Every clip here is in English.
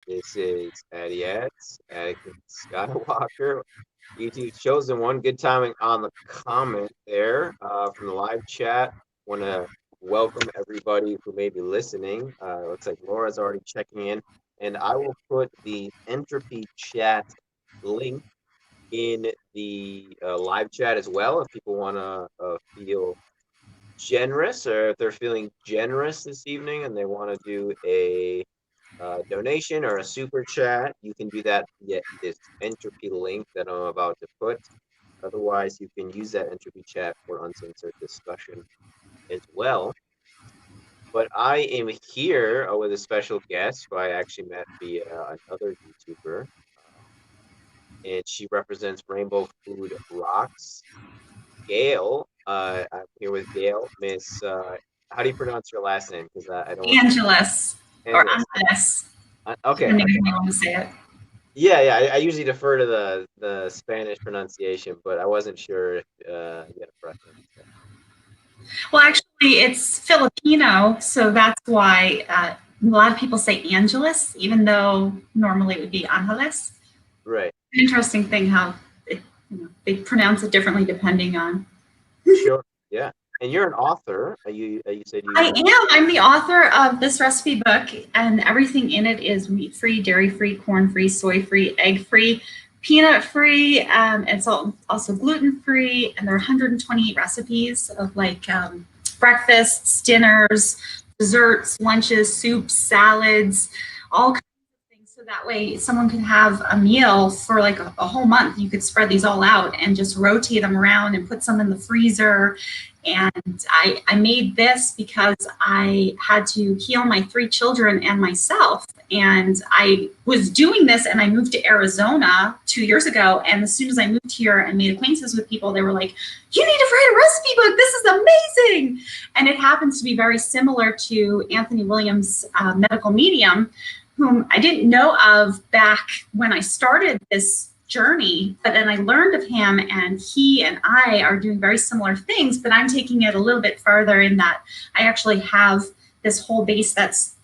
This is Eddie Eds, Anakin Skywalker. YouTube chosen one. Good timing on the comment there from the live chat. Want to welcome everybody who may be listening. Looks like Laura's already checking in, and I will put the entropy chat link in the live chat as well if people want to feel generous, or if they're feeling generous this evening and they want to do a donation or a super chat, you can do that via this entropy link that I'm about to put. Otherwise, you can use that entropy chat for uncensored discussion as well. But I am here with a special guest who I actually met via another YouTuber, and she represents Rainbow Food Rocks. Gail, I'm here with Gail. Miss, how do you pronounce your last name? Because I don't want Angelus to. or Angeles. Angeles, Okay. depending on how you want to say it. Yeah. I usually defer to the Spanish pronunciation, but I wasn't sure if you had a preference. Well, actually, it's Filipino, so that's why a lot of people say Angelus, even though normally it would be Angeles. Right. Interesting thing how they pronounce it differently depending on. Sure. Yeah. And you're an author. You said you. I am. I'm the author of this recipe book, and everything in it is wheat-free, dairy-free, corn-free, soy-free, egg-free, peanut-free. It's also gluten-free, and there are 128 recipes of breakfasts, dinners, desserts, lunches, soups, salads, all kinds of things. So that way someone can have a meal for like a whole month. You could spread these all out and just rotate them around and put some in the freezer. And I made this because I had to heal my 3 children and myself. And I was doing this, and I moved to Arizona 2 years ago. And as soon as I moved here and made acquaintances with people, they were like, "You need to write a recipe book. This is amazing." And it happens to be very similar to Anthony Williams, medical medium, whom I didn't know of back when I started this journey, but then I learned of him, and he and I are doing very similar things, but I'm taking it a little bit further in that I actually have this whole base that's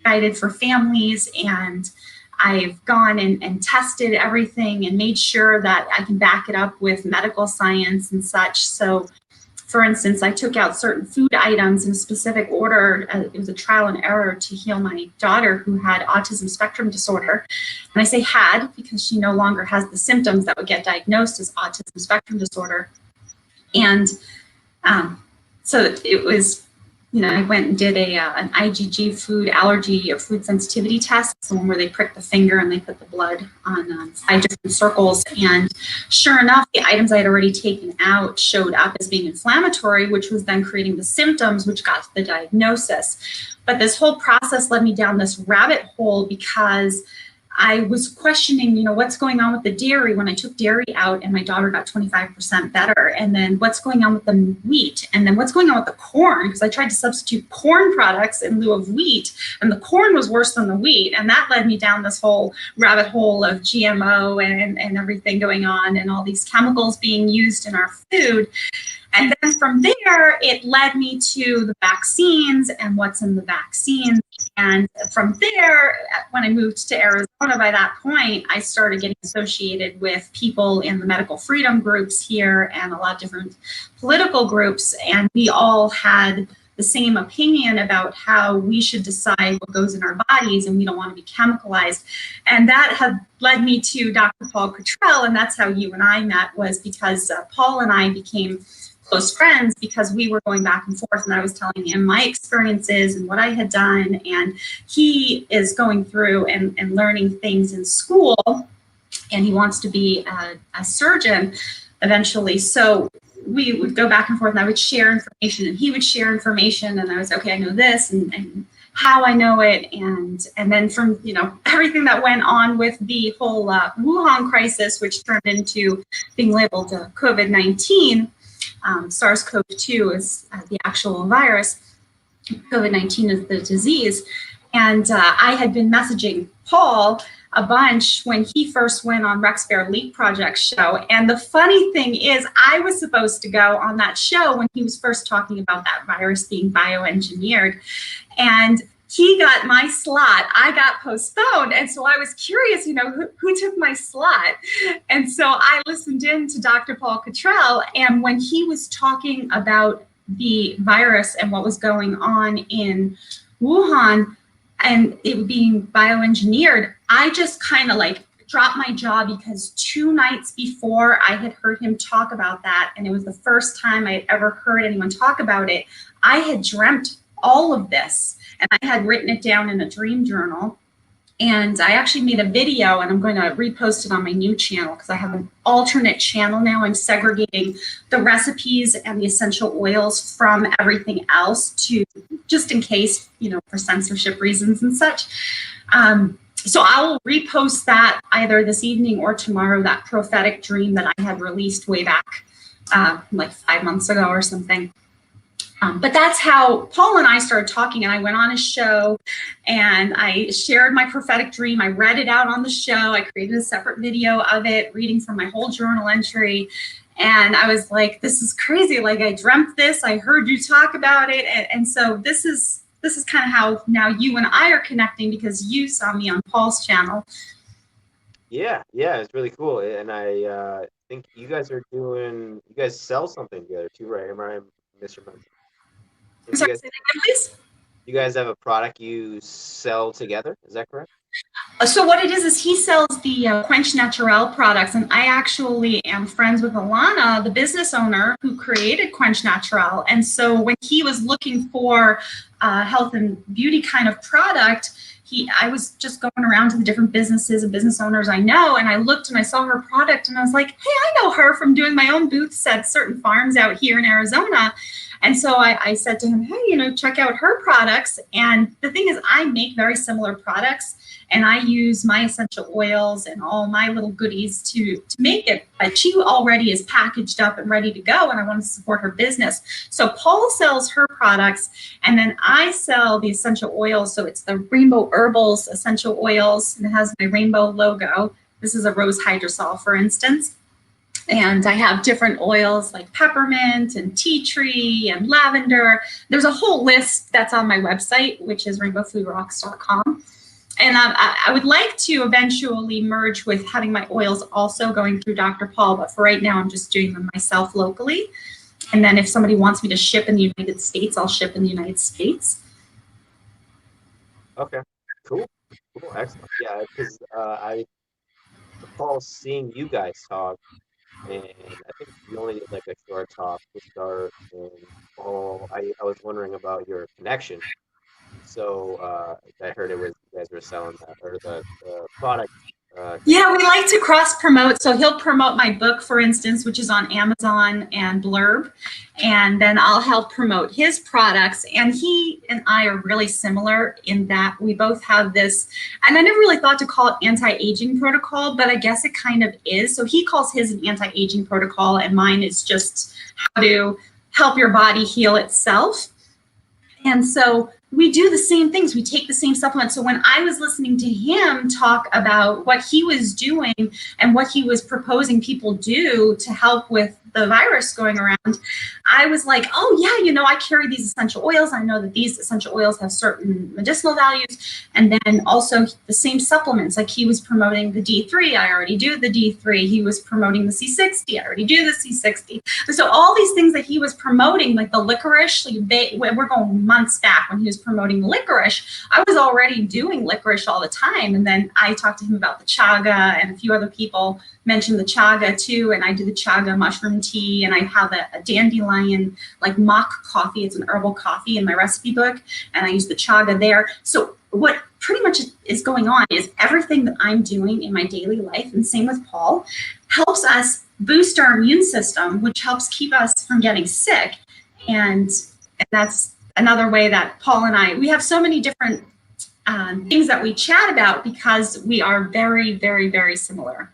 guided for families, and I've gone and tested everything and made sure that I can back it up with medical science and such. So for instance, I took out certain food items in a specific order. It was a trial and error to heal my daughter who had autism spectrum disorder. And I say had because she no longer has the symptoms that would get diagnosed as autism spectrum disorder. And so it was, I went and did an IgG food allergy or food sensitivity test, the one where they prick the finger and they put the blood on 5 different circles. And sure enough, the items I had already taken out showed up as being inflammatory, which was then creating the symptoms, which got to the diagnosis. But this whole process led me down this rabbit hole because I was questioning, what's going on with the dairy when I took dairy out and my daughter got 25% better. And then what's going on with the wheat? And then what's going on with the corn? Because I tried to substitute corn products in lieu of wheat, and the corn was worse than the wheat. And that led me down this whole rabbit hole of GMO and everything going on and all these chemicals being used in our food. And then from there, it led me to the vaccines and what's in the vaccines. And from there, when I moved to Arizona, by that point, I started getting associated with people in the medical freedom groups here and a lot of different political groups. And we all had the same opinion about how we should decide what goes in our bodies, and we don't want to be chemicalized. And that had led me to Dr. Paul Cottrell, and that's how you and I met, was because Paul and I became close friends because we were going back and forth, and I was telling him my experiences and what I had done, and he is going through and learning things in school, and he wants to be a surgeon eventually. So we would go back and forth, and I would share information, and he would share information, and I was, okay, I know this, and how I know it, and then from everything that went on with the whole Wuhan crisis, which turned into being labeled COVID-19. SARS-CoV-2 is the actual virus. COVID-19 is the disease. And I had been messaging Paul a bunch when he first went on Rex Bear Leak Project's show. And the funny thing is, I was supposed to go on that show when he was first talking about that virus being bioengineered. And he got my slot, I got postponed. And so I was curious, who took my slot? And so I listened in to Dr. Paul Cottrell. And when he was talking about the virus and what was going on in Wuhan and it being bioengineered, I just kind of like dropped my jaw because 2 nights before I had heard him talk about that, and it was the first time I had ever heard anyone talk about it, I had dreamt all of this. And I had written it down in a dream journal. And I actually made a video, and I'm going to repost it on my new channel because I have an alternate channel now. I'm segregating the recipes and the essential oils from everything else to just in case, for censorship reasons and such. So I will repost that either this evening or tomorrow, that prophetic dream that I had released way back like 5 months ago or something. But that's how Paul and I started talking, and I went on his show and I shared my prophetic dream. I read it out on the show. I created a separate video of it, reading from my whole journal entry. And I was like, this is crazy. Like, I dreamt this. I heard you talk about it. And so this is kind of how now you and I are connecting because you saw me on Paul's channel. Yeah, it's really cool. And I think you guys sell something together too, right? Am I misremembering? Sorry, say that again, please. You guys have a product you sell together, is that correct? So what it is he sells the Quench Naturel products, and I actually am friends with Alana, the business owner who created Quench Naturel. And so when he was looking for health and beauty kind of product, I was just going around to the different businesses and business owners I know, and I looked and I saw her product, and I was like, hey, I know her from doing my own booths at certain farms out here in Arizona. And so I said to him, hey, check out her products. And the thing is, I make very similar products, and I use my essential oils and all my little goodies to make it. But she already is packaged up and ready to go, and I want to support her business. So Paul sells her products, and then I sell the essential oils. So it's the Rainbow Herbals essential oils, and it has my rainbow logo. This is a rose hydrosol, for instance. And I have different oils like peppermint and tea tree and lavender. There's a whole list that's on my website, which is rainbowfoodrocks.com. And I would like to eventually merge with having my oils also going through Dr. Paul, but for right now, I'm just doing them myself locally. And then if somebody wants me to ship in the United States, I'll ship in the United States. Okay, cool, excellent. Yeah, because I recall seeing you guys talk, and I think you only did like a short talk to start, and I was wondering about your connection. So I heard it was you guys were selling that or the product. Yeah, we like to cross promote. So he'll promote my book, for instance, which is on Amazon and Blurb. And then I'll help promote his products. And he and I are really similar in that we both have this, and I never really thought to call it anti-aging protocol, but I guess it kind of is. So he calls his an anti-aging protocol, and mine is just how to help your body heal itself. And so we do the same things. We take the same supplements. So when I was listening to him talk about what he was doing and what he was proposing people do to help with the virus going around, I was like, oh yeah, I carry these essential oils. I know that these essential oils have certain medicinal values. And then also the same supplements, like he was promoting the D3. I already do the D3. He was promoting the C60. I already do the C60. So all these things that he was promoting, like the licorice, we're going months back when he was promoting the licorice. I was already doing licorice all the time. And then I talked to him about the chaga, and a few other people mentioned the chaga too. And I do the Chaga Mushroom Tea, and I have a dandelion like mock coffee. It's an herbal coffee in my recipe book, and I use the chaga there. So what pretty much is going on is everything that I'm doing in my daily life, and same with Paul, helps us boost our immune system, which helps keep us from getting sick. And that's another way that Paul and we have so many different things that we chat about because we are very, very, very similar.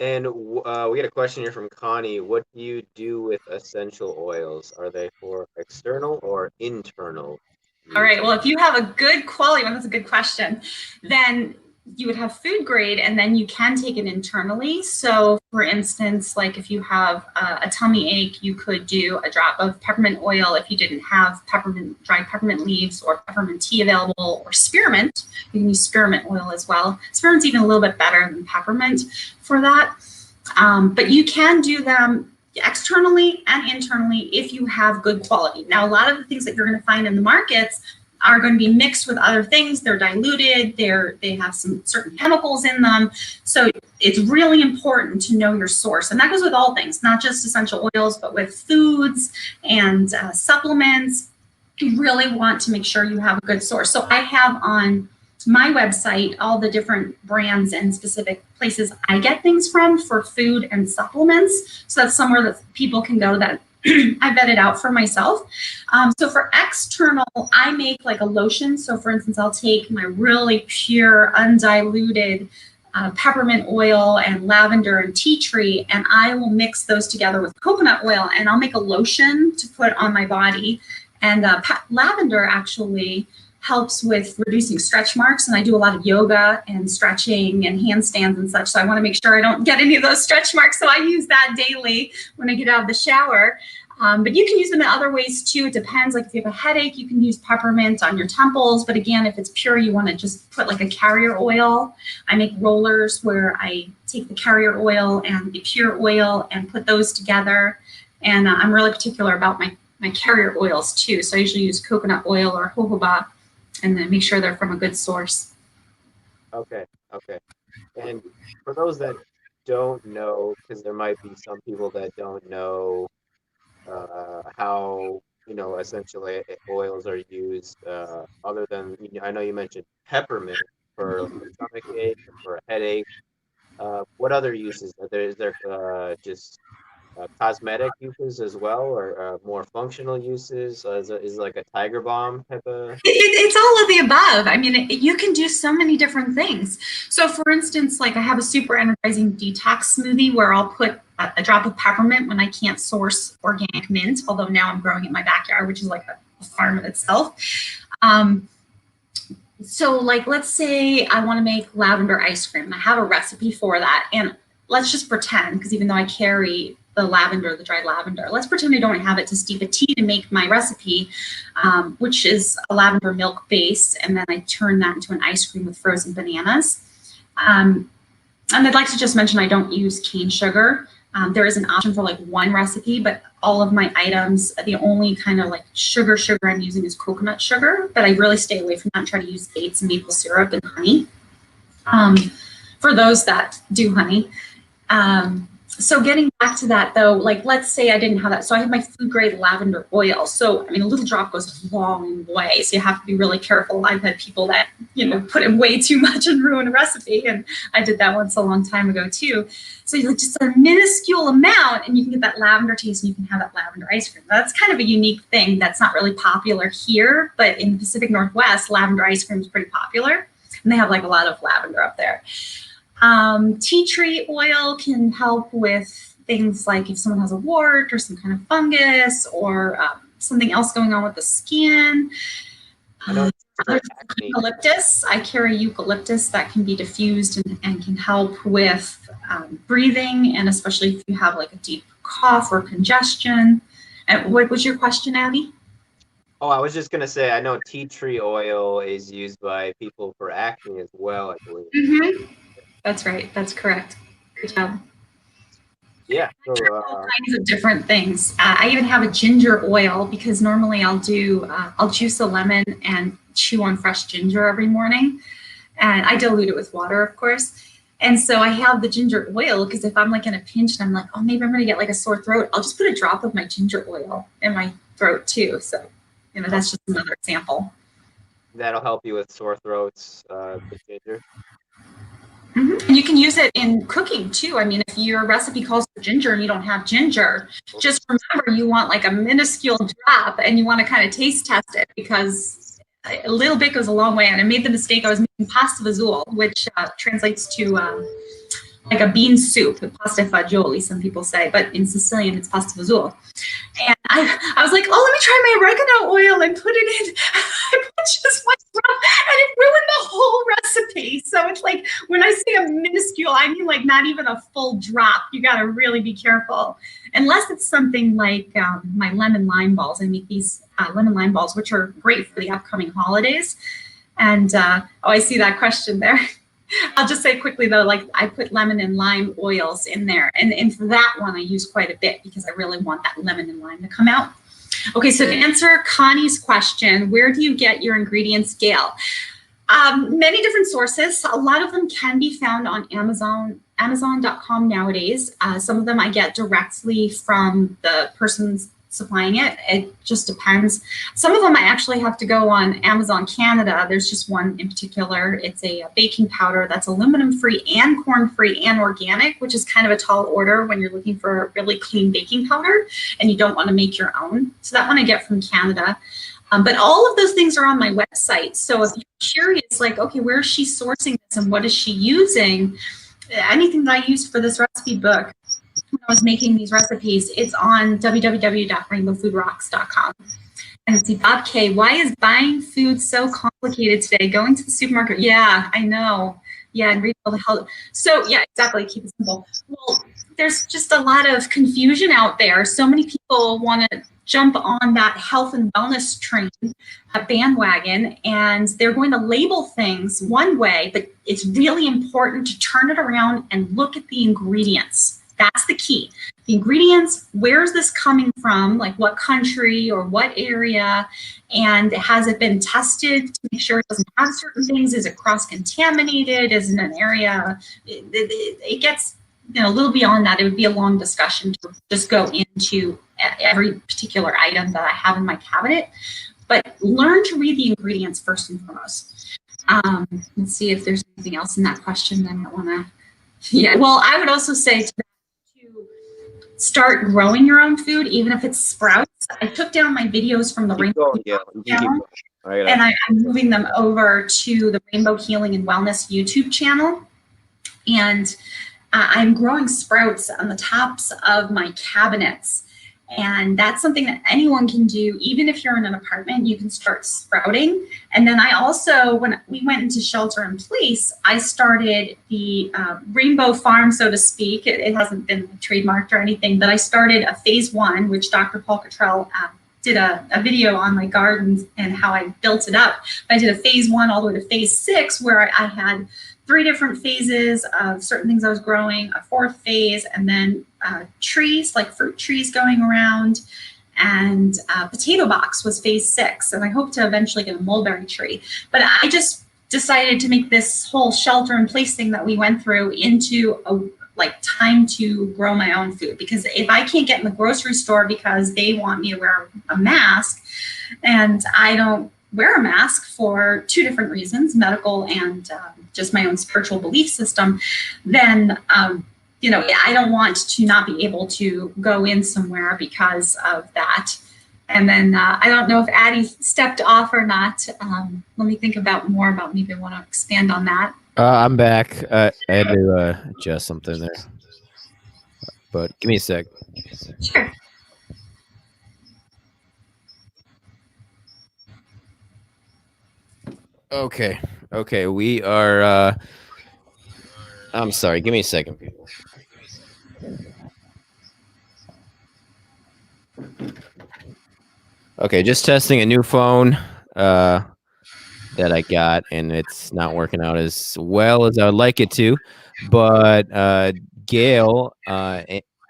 And we get a question here from Connie. What do you do with essential oils? Are they for external or internal use? All right. Well, if you have a good quality one, that's a good question. Then you would have food grade, and then you can take it internally. So for instance, like if you have a tummy ache, you could do a drop of peppermint oil if you didn't have dried peppermint leaves or peppermint tea available, or spearmint. You can use spearmint oil as well. Spearmint's even a little bit better than peppermint for that. But you can do them externally and internally if you have good quality. Now, a lot of the things that you're going to find in the markets are going to be mixed with other things. They're diluted. They have some certain chemicals in them. So it's really important to know your source. And that goes with all things, not just essential oils, but with foods and supplements. You really want to make sure you have a good source. So I have on my website all the different brands and specific places I get things from for food and supplements. So that's somewhere that people can go that I vetted out for myself. So for external, I make like a lotion. So for instance, I'll take my really pure, undiluted peppermint oil and lavender and tea tree, and I will mix those together with coconut oil, and I'll make a lotion to put on my body. And lavender actually helps with reducing stretch marks, and I do a lot of yoga and stretching and handstands and such, so I want to make sure I don't get any of those stretch marks, so I use that daily when I get out of the shower. But you can use them in other ways too. It depends. Like if you have a headache, you can use peppermint on your temples, but again, if it's pure, you want to just put like a carrier oil. I make rollers where I take the carrier oil and the pure oil and put those together, and I'm really particular about my carrier oils too, so I usually use coconut oil or jojoba, and then make sure they're from a good source. Okay. And for those that don't know, because there might be some people that don't know how, essentially oils are used, other than, I know you mentioned peppermint for like a stomach ache, for a headache. What other uses are there? Is there just cosmetic uses as well, or more functional uses? Is it like a tiger balm type of? It's all of the above. I mean, you can do so many different things. So for instance, like I have a super energizing detox smoothie where I'll put a drop of peppermint when I can't source organic mint, although now I'm growing it in my backyard, which is like a farm in itself. So like, let's say I want to make lavender ice cream, and I have a recipe for that. And let's just pretend, because even though I carry the lavender, the dried lavender, let's pretend I don't have it to steep a tea to make my recipe, which is a lavender milk base, and then I turn that into an ice cream with frozen bananas. And I'd like to just mention I don't use cane sugar. There is an option for like one recipe, but all of my items, the only kind of like sugar I'm using is coconut sugar, but I really stay away from that and try to use dates and maple syrup and honey for those that do honey. So getting back to that though, like let's say I didn't have that. So I have my food grade lavender oil. So, I mean, a little drop goes a long way. So you have to be really careful. I've had people that, put in way too much and ruin a recipe. And I did that once a long time ago too. So you just a minuscule amount and you can get that lavender taste, and you can have that lavender ice cream. That's kind of a unique thing that's not really popular here, but in the Pacific Northwest, lavender ice cream is pretty popular. And they have like a lot of lavender up there. Tea tree oil can help with things like if someone has a wart or some kind of fungus or something else going on with the skin. Eucalyptus, I carry eucalyptus that can be diffused and can help with breathing, and especially if you have like a deep cough or congestion. And what was your question, Abby? Oh, I was just gonna say, I know tea tree oil is used by people for acne as well, I believe. Mm-hmm. That's right. That's correct. Good job. Yeah. So, all kinds of different things. I even have a ginger oil because normally I'll juice a lemon and chew on fresh ginger every morning, and I dilute it with water, of course. And so I have the ginger oil because if I'm like in a pinch and I'm like, oh, maybe I'm gonna get like a sore throat, I'll just put a drop of my ginger oil in my throat too. So, that's just another example. That'll help you with sore throats, the ginger. Mm-hmm. And you can use it in cooking too. I mean, if your recipe calls for ginger and you don't have ginger, just remember you want like a minuscule drop, and you want to kind of taste test it because a little bit goes a long way. And I made the mistake. I was making pasta fagioli, which translates to like a bean soup, pasta fagioli, some people say, but in Sicilian it's pasta fagioli. And I was like, oh, let me try my oregano oil and put it in. I put just one and it ruined the whole recipe. So it's like, when I say a minuscule, I mean like not even a full drop. You got to really be careful. Unless it's something like my lemon lime balls. I make these lemon lime balls, which are great for the upcoming holidays. And oh, I see that question there. I'll just say quickly though, like I put lemon and lime oils in there. And for that one, I use quite a bit because I really want that lemon and lime to come out. Okay, so to answer Connie's question, where do you get your ingredients, Gail? Many different sources. A lot of them can be found on Amazon.com nowadays. Some of them I get directly from the person's supplying it. It just depends. Some of them I actually have to go on Amazon Canada. There's just one in particular. It's a baking powder that's aluminum-free and corn-free and organic, which is kind of a tall order when you're looking for a really clean baking powder and you don't want to make your own. So that one I get from Canada. But all of those things are on my website. So if you're curious, like, okay, where is she sourcing this and what is she using? Anything that I used for this recipe book, when I was making these recipes, it's on www.rainbowfoodrocks.com. And let's see, Bob K, why is buying food so complicated today? Going to the supermarket? Yeah, I know. Yeah, and read all the health. So yeah, exactly, keep it simple. Well, there's just a lot of confusion out there. So many people want to jump on that health and wellness train, that bandwagon, and they're going to label things one way, but it's really important to turn it around and look at the ingredients. That's the key. The ingredients, where's this coming from? Like what country or what area? And has it been tested to make sure it doesn't have certain things? Is it cross-contaminated? Is it an area? It gets a little beyond that. It would be a long discussion to just go into every particular item that I have in my cabinet. But learn to read the ingredients first and foremost. Let's see if there's anything else in that question that I want to. Yeah, well, I would also say to start growing your own food, even if it's sprouts. I took down my videos from the Rainbow channel, and I'm moving them over to the Rainbow Healing and Wellness YouTube channel. And I'm growing sprouts on the tops of my cabinets. And that's something that anyone can do. Even if you're in an apartment, you can start sprouting. And then I also, when we went into shelter in place, I started the Rainbow Farm, so to speak. It hasn't been trademarked or anything, but I started a phase 1, which Dr. Paul Cottrell did a video on my gardens and how I built it up. I did a phase 1 all the way to phase 6, where I had 3 different phases of certain things I was growing, a 4th phase, and then trees, like fruit trees going around, and potato box was phase 6, and I hope to eventually get a mulberry tree. But I just decided to make this whole shelter in place thing that we went through into a time to grow my own food, because if I can't get in the grocery store because they want me to wear a mask, and I don't wear a mask for 2 different reasons, medical and just my own spiritual belief system, then I don't want to not be able to go in somewhere because of that. And then I don't know if Addie stepped off or not. Let me think about more about maybe I want to expand on that. I'm back. I had to adjust something there, but give me a sec. Sure. Okay, we are. I'm sorry. Give me a second, people. Okay, just testing a new phone that I got, and it's not working out as well as I would like it to. But Gail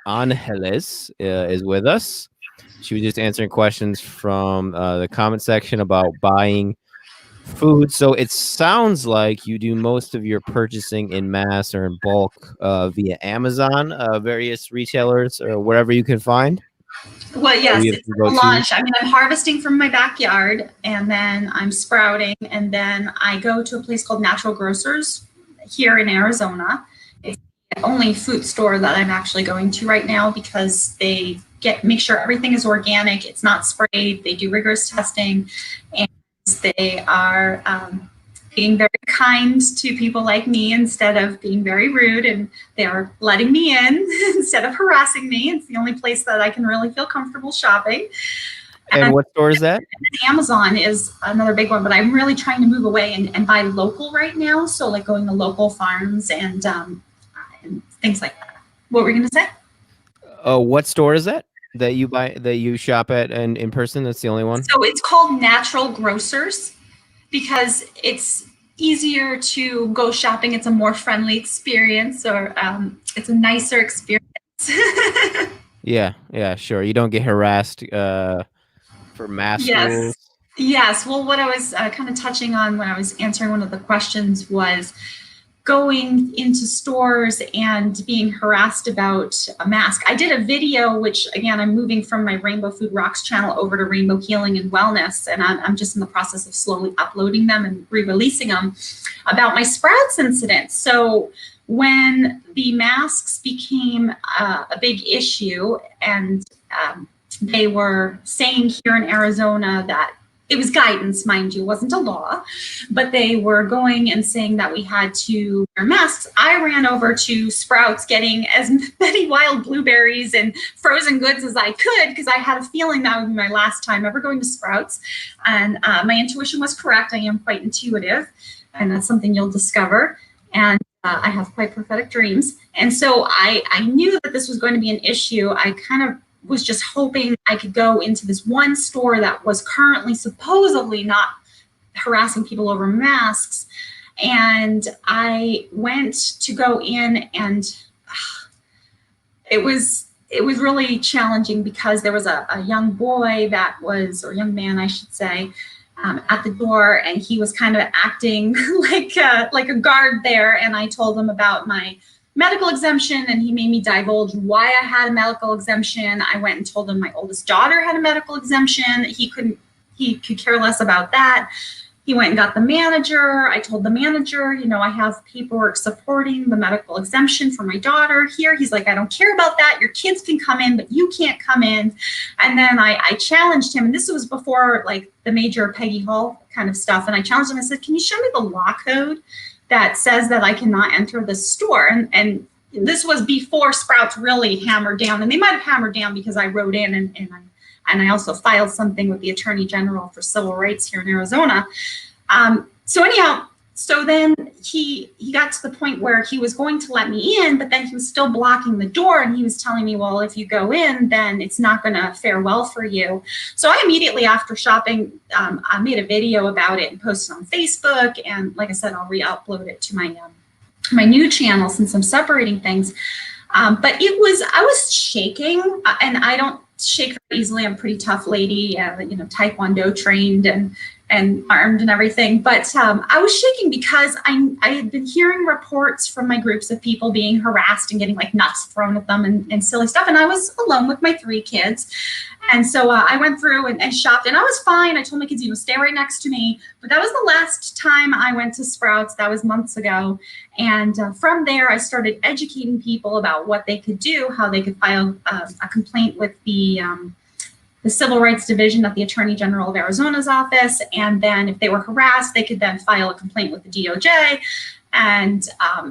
Angeles is with us. She was just answering questions from the comment section about buying food. So it sounds like you do most of your purchasing in mass or in bulk via Amazon, various retailers, or wherever you can find. Well, yes, it's a launch. I mean, I'm harvesting from my backyard, and then I'm sprouting, and then I go to a place called Natural Grocers here in Arizona. It's the only food store that I'm actually going to right now, because they make sure everything is organic. It's not sprayed. They do rigorous testing, and they are being very kind to people like me instead of being very rude, and they are letting me in instead of harassing me. It's the only place that I can really feel comfortable shopping. And what store is that? Amazon is another big one, but I'm really trying to move away and buy local right now. So like going to local farms and things like that. What were you going to say? What store is that you shop at and in person? That's the only one. So it's called Natural Grocers because it's easier to go shopping. It's a more friendly experience, or it's a nicer experience. Yeah, sure. You don't get harassed for mask rules. Yes. Well, what I was kind of touching on when I was answering one of the questions was going into stores and being harassed about a mask. I did a video, which again, I'm moving from my Rainbow Food Rocks channel over to Rainbow Healing and Wellness, and I'm just in the process of slowly uploading them and re-releasing them, about my Sprouts incident. So when the masks became a big issue, and they were saying here in Arizona that it was guidance, mind you, it wasn't a law, but they were going and saying that we had to wear masks. I ran over to Sprouts getting as many wild blueberries and frozen goods as I could, because I had a feeling that would be my last time ever going to Sprouts. And my intuition was correct. I am quite intuitive, and that's something you'll discover. And I have quite prophetic dreams. And so I knew that this was going to be an issue. I kind of was just hoping I could go into this one store that was currently supposedly not harassing people over masks. And I went to go in, and it was really challenging because there was a young boy or young man, I should say, at the door, and he was kind of acting like a guard there. And I told him about my medical exemption, and he made me divulge why I had a medical exemption. I went and told him my oldest daughter had a medical exemption. He could care less about that. He went and got the manager. I told the manager, I have paperwork supporting the medical exemption for my daughter here. He's like, I don't care about that. Your kids can come in, but you can't come in. And then I challenged him, and this was before like the major Peggy Hall kind of stuff. And I challenged him. I said, can you show me the law code that says that I cannot enter the store? And this was before Sprouts really hammered down, and they might have hammered down because I wrote in and I also filed something with the Attorney General for Civil Rights here in Arizona. So then he got to the point where he was going to let me in, but then he was still blocking the door, and he was telling me, well, if you go in, then it's not going to fare well for you. So I immediately, after shopping, I made a video about it and posted on Facebook. And like I said, I'll re-upload it to my new channel since I'm separating things. But I was shaking, and I don't shake very easily. I'm a pretty tough lady, Taekwondo trained and armed and everything. But I was shaking because I had been hearing reports from my groups of people being harassed and getting like nuts thrown at them and silly stuff. And I was alone with my 3 kids. And so I went through and shopped, and I was fine. I told my kids, stay right next to me. But that was the last time I went to Sprouts. That was months ago. And from there, I started educating people about what they could do, how they could file a complaint with the Civil Rights Division at the Attorney General of Arizona's office. And then if they were harassed, they could then file a complaint with the DOJ. And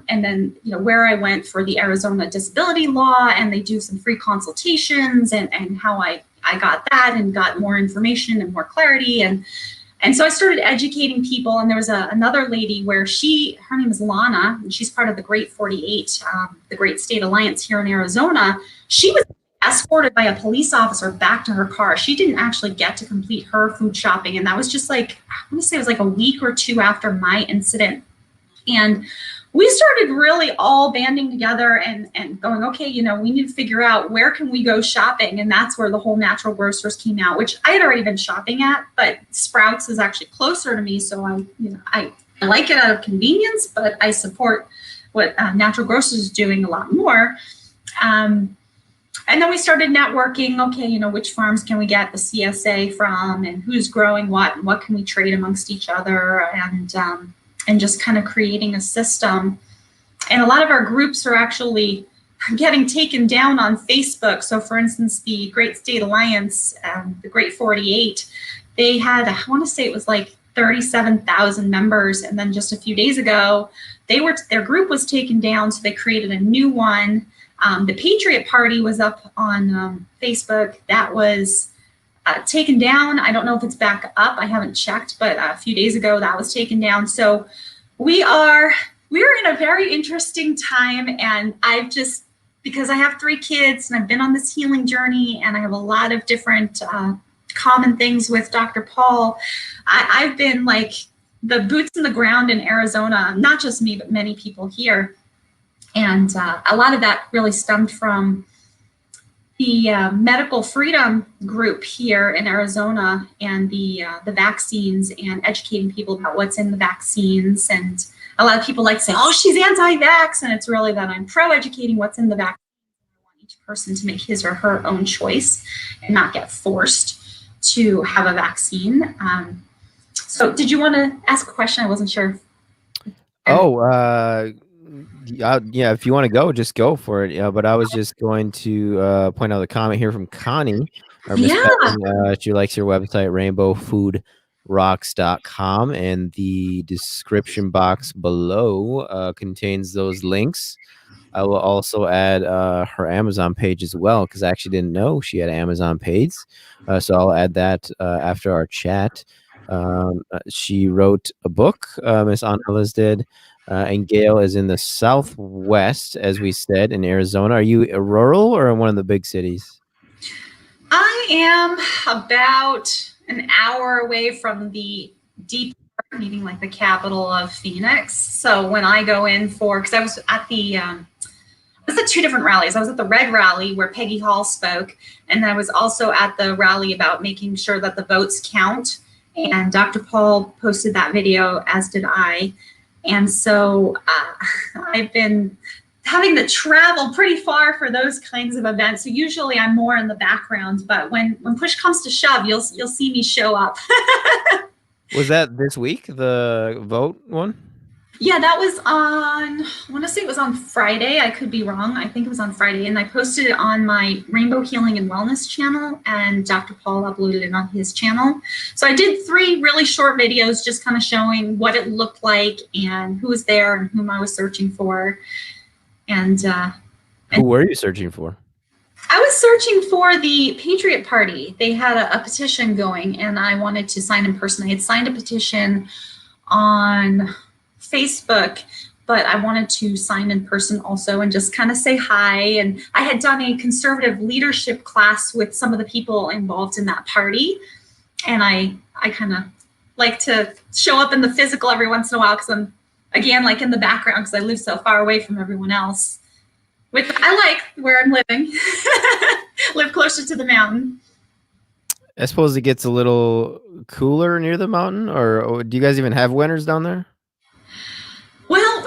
then, where I went for the Arizona disability law, and they do some free consultations, and how I got that and got more information and more clarity. And so I started educating people. And there was another lady where her name is Lana, and she's part of the Great 48, the Great State Alliance here in Arizona. She was escorted by a police officer back to her car. She didn't actually get to complete her food shopping. And that was just like, I want to say it was like a week or 2 after my incident. And we started really all banding together and going, okay, we need to figure out where can we go shopping. And that's where the whole Natural Grocers came out, which I had already been shopping at, but Sprouts is actually closer to me. So I like it out of convenience, but I support what Natural Grocers is doing a lot more. And then we started networking. Okay, which farms can we get the CSA from, and who's growing what, and what can we trade amongst each other, and just kind of creating a system. And a lot of our groups are actually getting taken down on Facebook. So for instance, the Great State Alliance, the Great 48, they had, I want to say it was like 37,000 members. And then just a few days ago, their group was taken down. So they created a new one. The Patriot Party was up on Facebook. That was taken down. I don't know if it's back up. I haven't checked, but a few days ago that was taken down. So we're in a very interesting time, and I've just, because I have 3 kids and I've been on this healing journey and I have a lot of different common things with Dr. Paul, I've been like the boots in the ground in Arizona, not just me, but many people here. And a lot of that really stemmed from the medical freedom group here in Arizona and the vaccines and educating people about what's in the vaccines. And a lot of people like to say, oh, she's anti-vax. And it's really that I'm pro-educating what's in the vaccine. I want each person to make his or her own choice and not get forced to have a vaccine. So did you want to ask a question? I wasn't sure. Yeah, if you want to go, just go for it. Yeah, but I was just going to point out a comment here from Connie. She likes your website, rainbowfoodrocks.com, and the description box below contains those links. I will also add her Amazon page as well, because I actually didn't know she had an Amazon page. So I'll add that after our chat. She wrote a book, Miss Anna's did. And Gail is in the Southwest, as we said, in Arizona. Are you rural or in one of the big cities? I am about an hour away from the deep, meaning like the capital of Phoenix. So when I go in because I was at I was at 2 different rallies. I was at the Red Rally where Peggy Hall spoke, and I was also at the rally about making sure that the votes count. And Dr. Paul posted that video, as did I. And so I've been having to travel pretty far for those kinds of events. So usually I'm more in the background, but when push comes to shove, you'll see me show up. Was that this week, the vote one? Yeah, that was I want to say it was on Friday. I could be wrong. I think it was on Friday. And I posted it on my Rainbow Healing and Wellness channel, and Dr. Paul uploaded it on his channel. So I did 3 really short videos just kind of showing what it looked like and who was there and whom I was searching for. And who were you searching for? I was searching for the Patriot Party. They had a petition going, and I wanted to sign in person. I had signed a petition on Facebook, but I wanted to sign in person also and just kind of say hi. And I had done a conservative leadership class with some of the people involved in that party. And I kind of like to show up in the physical every once in a while, because I'm, again, like in the background, because I live so far away from everyone else, which I like where I'm living. Live closer to the mountain. I suppose it gets a little cooler near the mountain, or do you guys even have winters down there? Well,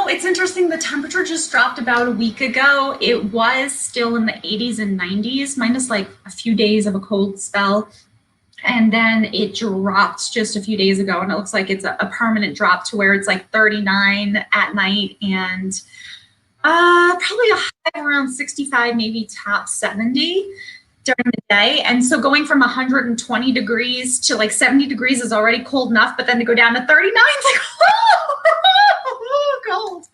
it's interesting. The temperature just dropped about a week ago. It was still in the 80s and 90s, minus like a few days of a cold spell. And then it dropped just a few days ago, and it looks like it's a permanent drop to where it's like 39 at night and probably a high around 65, maybe top 70 during the day. And so going from 120 degrees to like 70 degrees is already cold enough, but then to go down to 39, it's like, cold.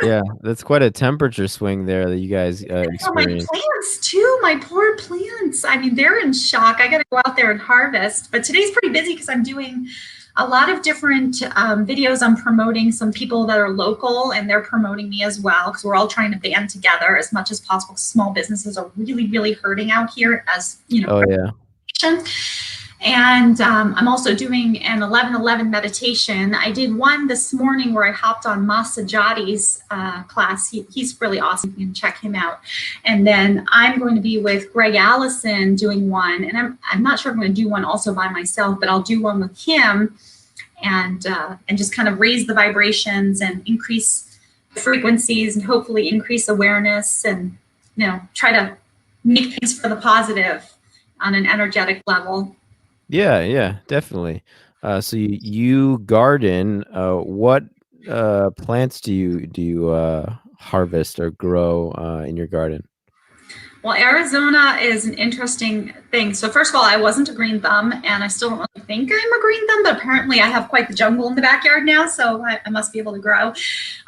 Yeah, that's quite a temperature swing there that you guys experience. My plants too, my poor plants. I mean, they're in shock. I got to go out there and harvest. But today's pretty busy because I'm doing a lot of different videos. I'm promoting some people that are local, and they're promoting me as well, because we're all trying to band together as much as possible. Small businesses are really, really hurting out here, as you know. Oh yeah. And I'm also doing an 11/11 meditation. I did one this morning where I hopped on Masajati's class. He's really awesome. You can check him out. And then I'm going to be with Greg Allison doing one. And I'm not sure if I'm going to do one also by myself, but I'll do one with him and just kind of raise the vibrations and increase the frequencies and hopefully increase awareness and, try to make things for the positive on an energetic level. Yeah, definitely. So you garden. What plants do you harvest or grow in your garden? Well, Arizona is an interesting thing. So first of all, I wasn't a green thumb, and I still don't really think I'm a green thumb, but apparently I have quite the jungle in the backyard now, so I must be able to grow.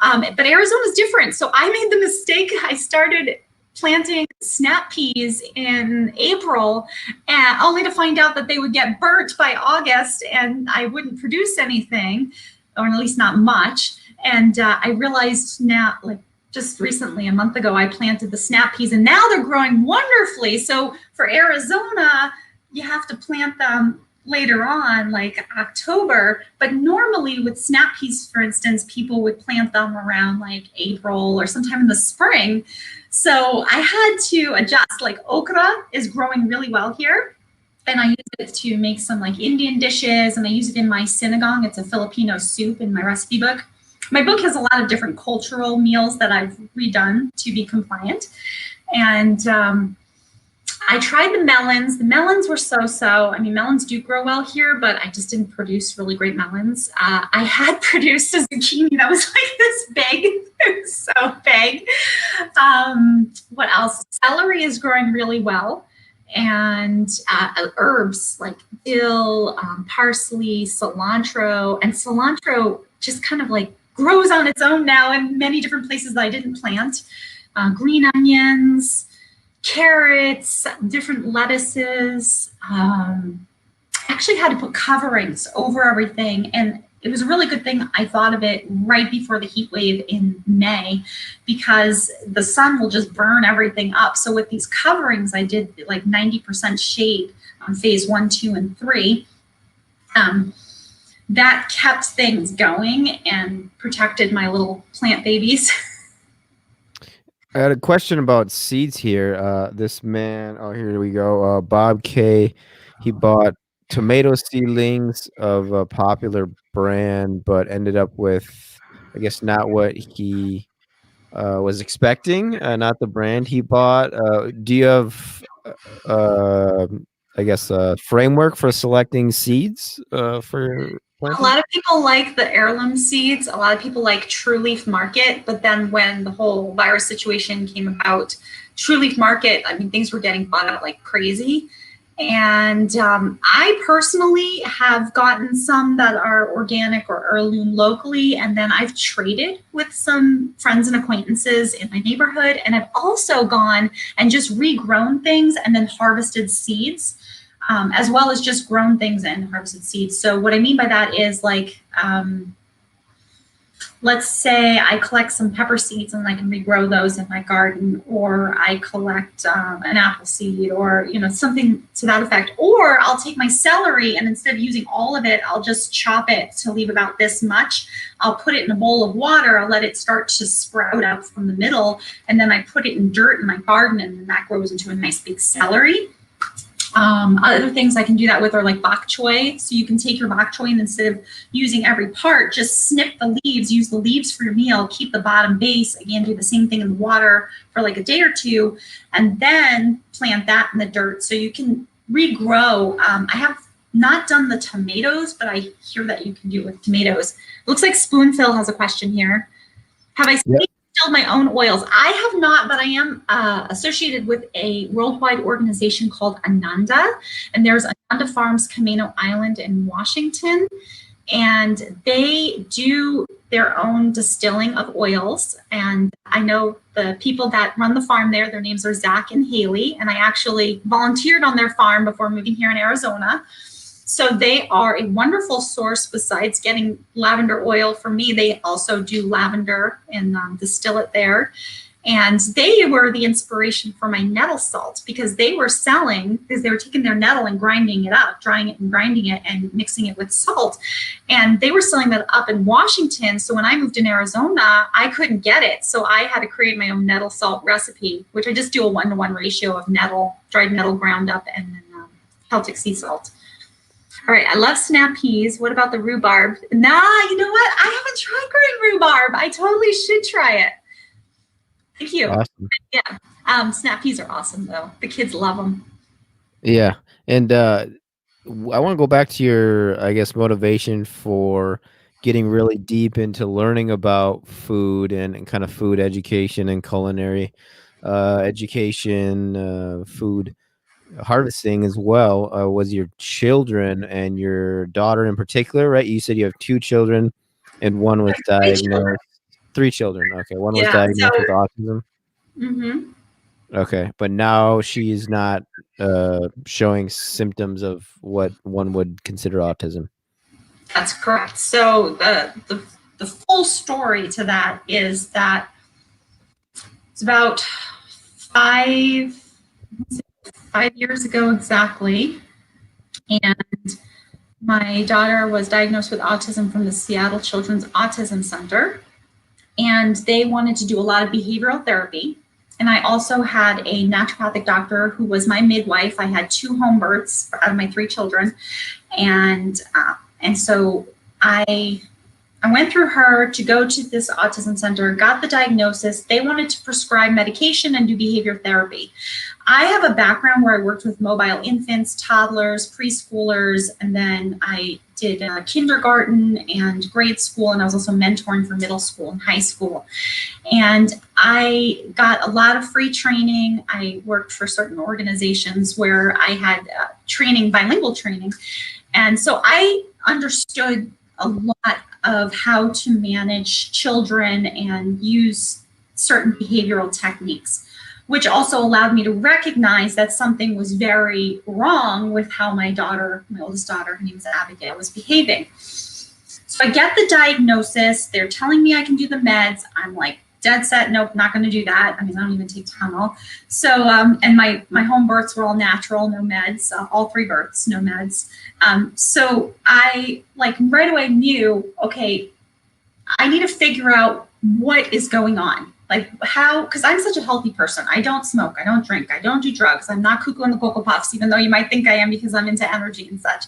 But Arizona's different. So I made the mistake. I started planting snap peas in April, and only to find out that they would get burnt by August and I wouldn't produce anything, or at least not much. And I realized now, like just recently, a month ago, I planted the snap peas and now they're growing wonderfully. So for Arizona, you have to plant them later on, like October. But normally with snap peas, for instance, people would plant them around like April or sometime in the spring. So I had to adjust. Like okra is growing really well here, and I use it to make some like Indian dishes, and I use it in my sinigang. It's a Filipino soup in my recipe book. My book has a lot of different cultural meals that I've redone to be compliant. And I tried the melons. The melons were so-so. I mean, melons do grow well here, but I just didn't produce really great melons. I had produced a zucchini that was like this big, so big. What else? Celery is growing really well. And herbs like dill, parsley, cilantro, and cilantro just kind of like grows on its own now in many different places that I didn't plant. Green onions, carrots, different lettuces. Actually had to put coverings over everything, and it was a really good thing I thought of it right before the heat wave in May, because the sun will just burn everything up. So with these coverings, I did like 90% shade on phase 1, 2, and 3. That kept things going and protected my little plant babies. I had a question about seeds here. This man, oh, here we go. Bob K. He bought tomato seedlings of a popular brand, but ended up with, I guess, not what he was expecting, not the brand he bought. Do you have, I guess, a framework for selecting seeds for planting? A lot of people like the heirloom seeds. A lot of people like True Leaf Market. But then when the whole virus situation came about, True Leaf Market, I mean, things were getting bought out like crazy. And I personally have gotten some that are organic or heirloom locally, and then I've traded with some friends and acquaintances in my neighborhood, and I've also gone and just regrown things and then harvested seeds, as well as just grown things and harvested seeds. So what I mean by that is like, let's say I collect some pepper seeds and I can regrow those in my garden, or I collect an apple seed, or something to that effect. Or I'll take my celery and instead of using all of it, I'll just chop it to leave about this much. I'll put it in a bowl of water. I'll let it start to sprout up from the middle, and then I put it in dirt in my garden, and then that grows into a nice big celery. Other things I can do that with are like bok choy. So you can take your bok choy and instead of using every part, just snip the leaves, use the leaves for your meal, keep the bottom base. Again, do the same thing in the water for like a day or two, and then plant that in the dirt. So you can regrow. I have not done the tomatoes, but I hear that you can do it with tomatoes. Looks like Spoonfill has a question here. Have I seen my own oils? I have not, but I am associated with a worldwide organization called Ananda, and there's Ananda Farms Camino Island in Washington, and they do their own distilling of oils. And I know the people that run the farm there, their names are Zach and Haley, and I actually volunteered on their farm before moving here in Arizona. So they are a wonderful source. Besides getting lavender oil for me, they also do lavender and distill it there. And they were the inspiration for my nettle salt, because they were taking their nettle and grinding it up, drying it and grinding it and mixing it with salt. And they were selling that up in Washington. So when I moved in Arizona, I couldn't get it. So I had to create my own nettle salt recipe, which I just do a 1-to-1 ratio of dried nettle ground up, and then Celtic sea salt. All right, I love snap peas. What about the rhubarb? Nah, you know what? I haven't tried growing rhubarb. I totally should try it. Thank you. Awesome. Yeah, snap peas are awesome though. The kids love them. Yeah, and I want to go back to your, I guess, motivation for getting really deep into learning about food and kind of food education and culinary education, food harvesting as well. Was your children and your daughter in particular, right? You said you have 2 children and one was diagnosed. 3 children. Okay, one was diagnosed with autism. Mm-hmm. Okay, but now she is not showing symptoms of what one would consider autism. That's correct. So the full story to that is that it's about 5 years ago exactly, and my daughter was diagnosed with autism from the Seattle Children's Autism Center, and they wanted to do a lot of behavioral therapy. And I also had a naturopathic doctor who was my midwife. I had 2 home births out of my 3 children, and so I went through her to go to this autism center, got the diagnosis. They wanted to prescribe medication and do behavior therapy. I have a background where I worked with mobile infants, toddlers, preschoolers, and then I did kindergarten and grade school, and I was also mentoring for middle school and high school. And I got a lot of free training. I worked for certain organizations where I had training, bilingual training. And so I understood a lot of how to manage children and use certain behavioral techniques, which also allowed me to recognize that something was very wrong with how my daughter, my oldest daughter, her name is Abigail, was behaving. So I get the diagnosis. They're telling me I can do the meds. I'm like, dead set, nope, not going to do that. I mean, I don't even take Tylenol. So, and my home births were all natural, no meds, all 3 births, no meds. So I like right away knew, okay, I need to figure out what is going on. Like how, because I'm such a healthy person. I don't smoke, I don't drink, I don't do drugs. I'm not cuckoo in the Cocoa Puffs, even though you might think I am because I'm into energy and such.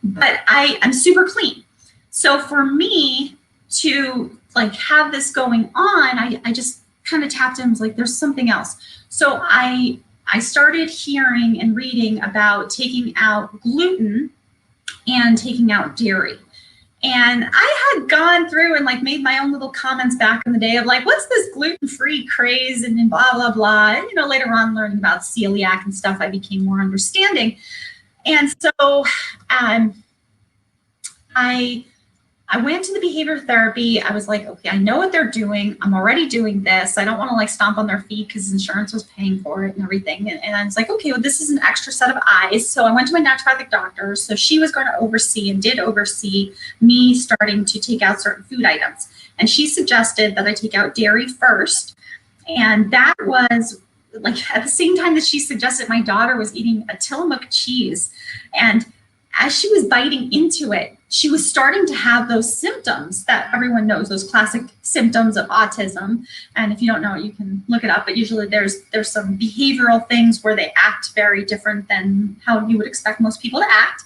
But I'm super clean. So for me to like have this going on, I just kind of tapped in and was like, there's something else. So I started hearing and reading about taking out gluten and taking out dairy. And I had gone through and like made my own little comments back in the day of like, what's this gluten-free craze and blah, blah, blah. And, you know, later on learning about celiac and stuff, I became more understanding. And so I went to the behavior therapy. I was like, okay, I know what they're doing. I'm already doing this. I don't want to like stomp on their feet because insurance was paying for it and everything. And I was like, okay, well, this is an extra set of eyes. So I went to my naturopathic doctor. So she was going to oversee and did oversee me starting to take out certain food items. And she suggested that I take out dairy first. And that was like at the same time that she suggested, my daughter was eating a Tillamook cheese. And as she was biting into it, she was starting to have those symptoms that everyone knows, those classic symptoms of autism. And if you don't know it, you can look it up. But usually there's some behavioral things where they act very different than how you would expect most people to act.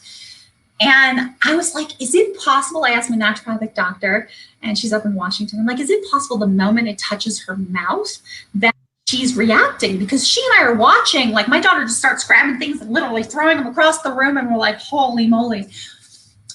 And I was like, is it possible? I asked my naturopathic doctor, and she's up in Washington. I'm like, is it possible the moment it touches her mouth that she's reacting? Because she and I are watching, like my daughter just starts grabbing things and literally throwing them across the room, and we're like, holy moly.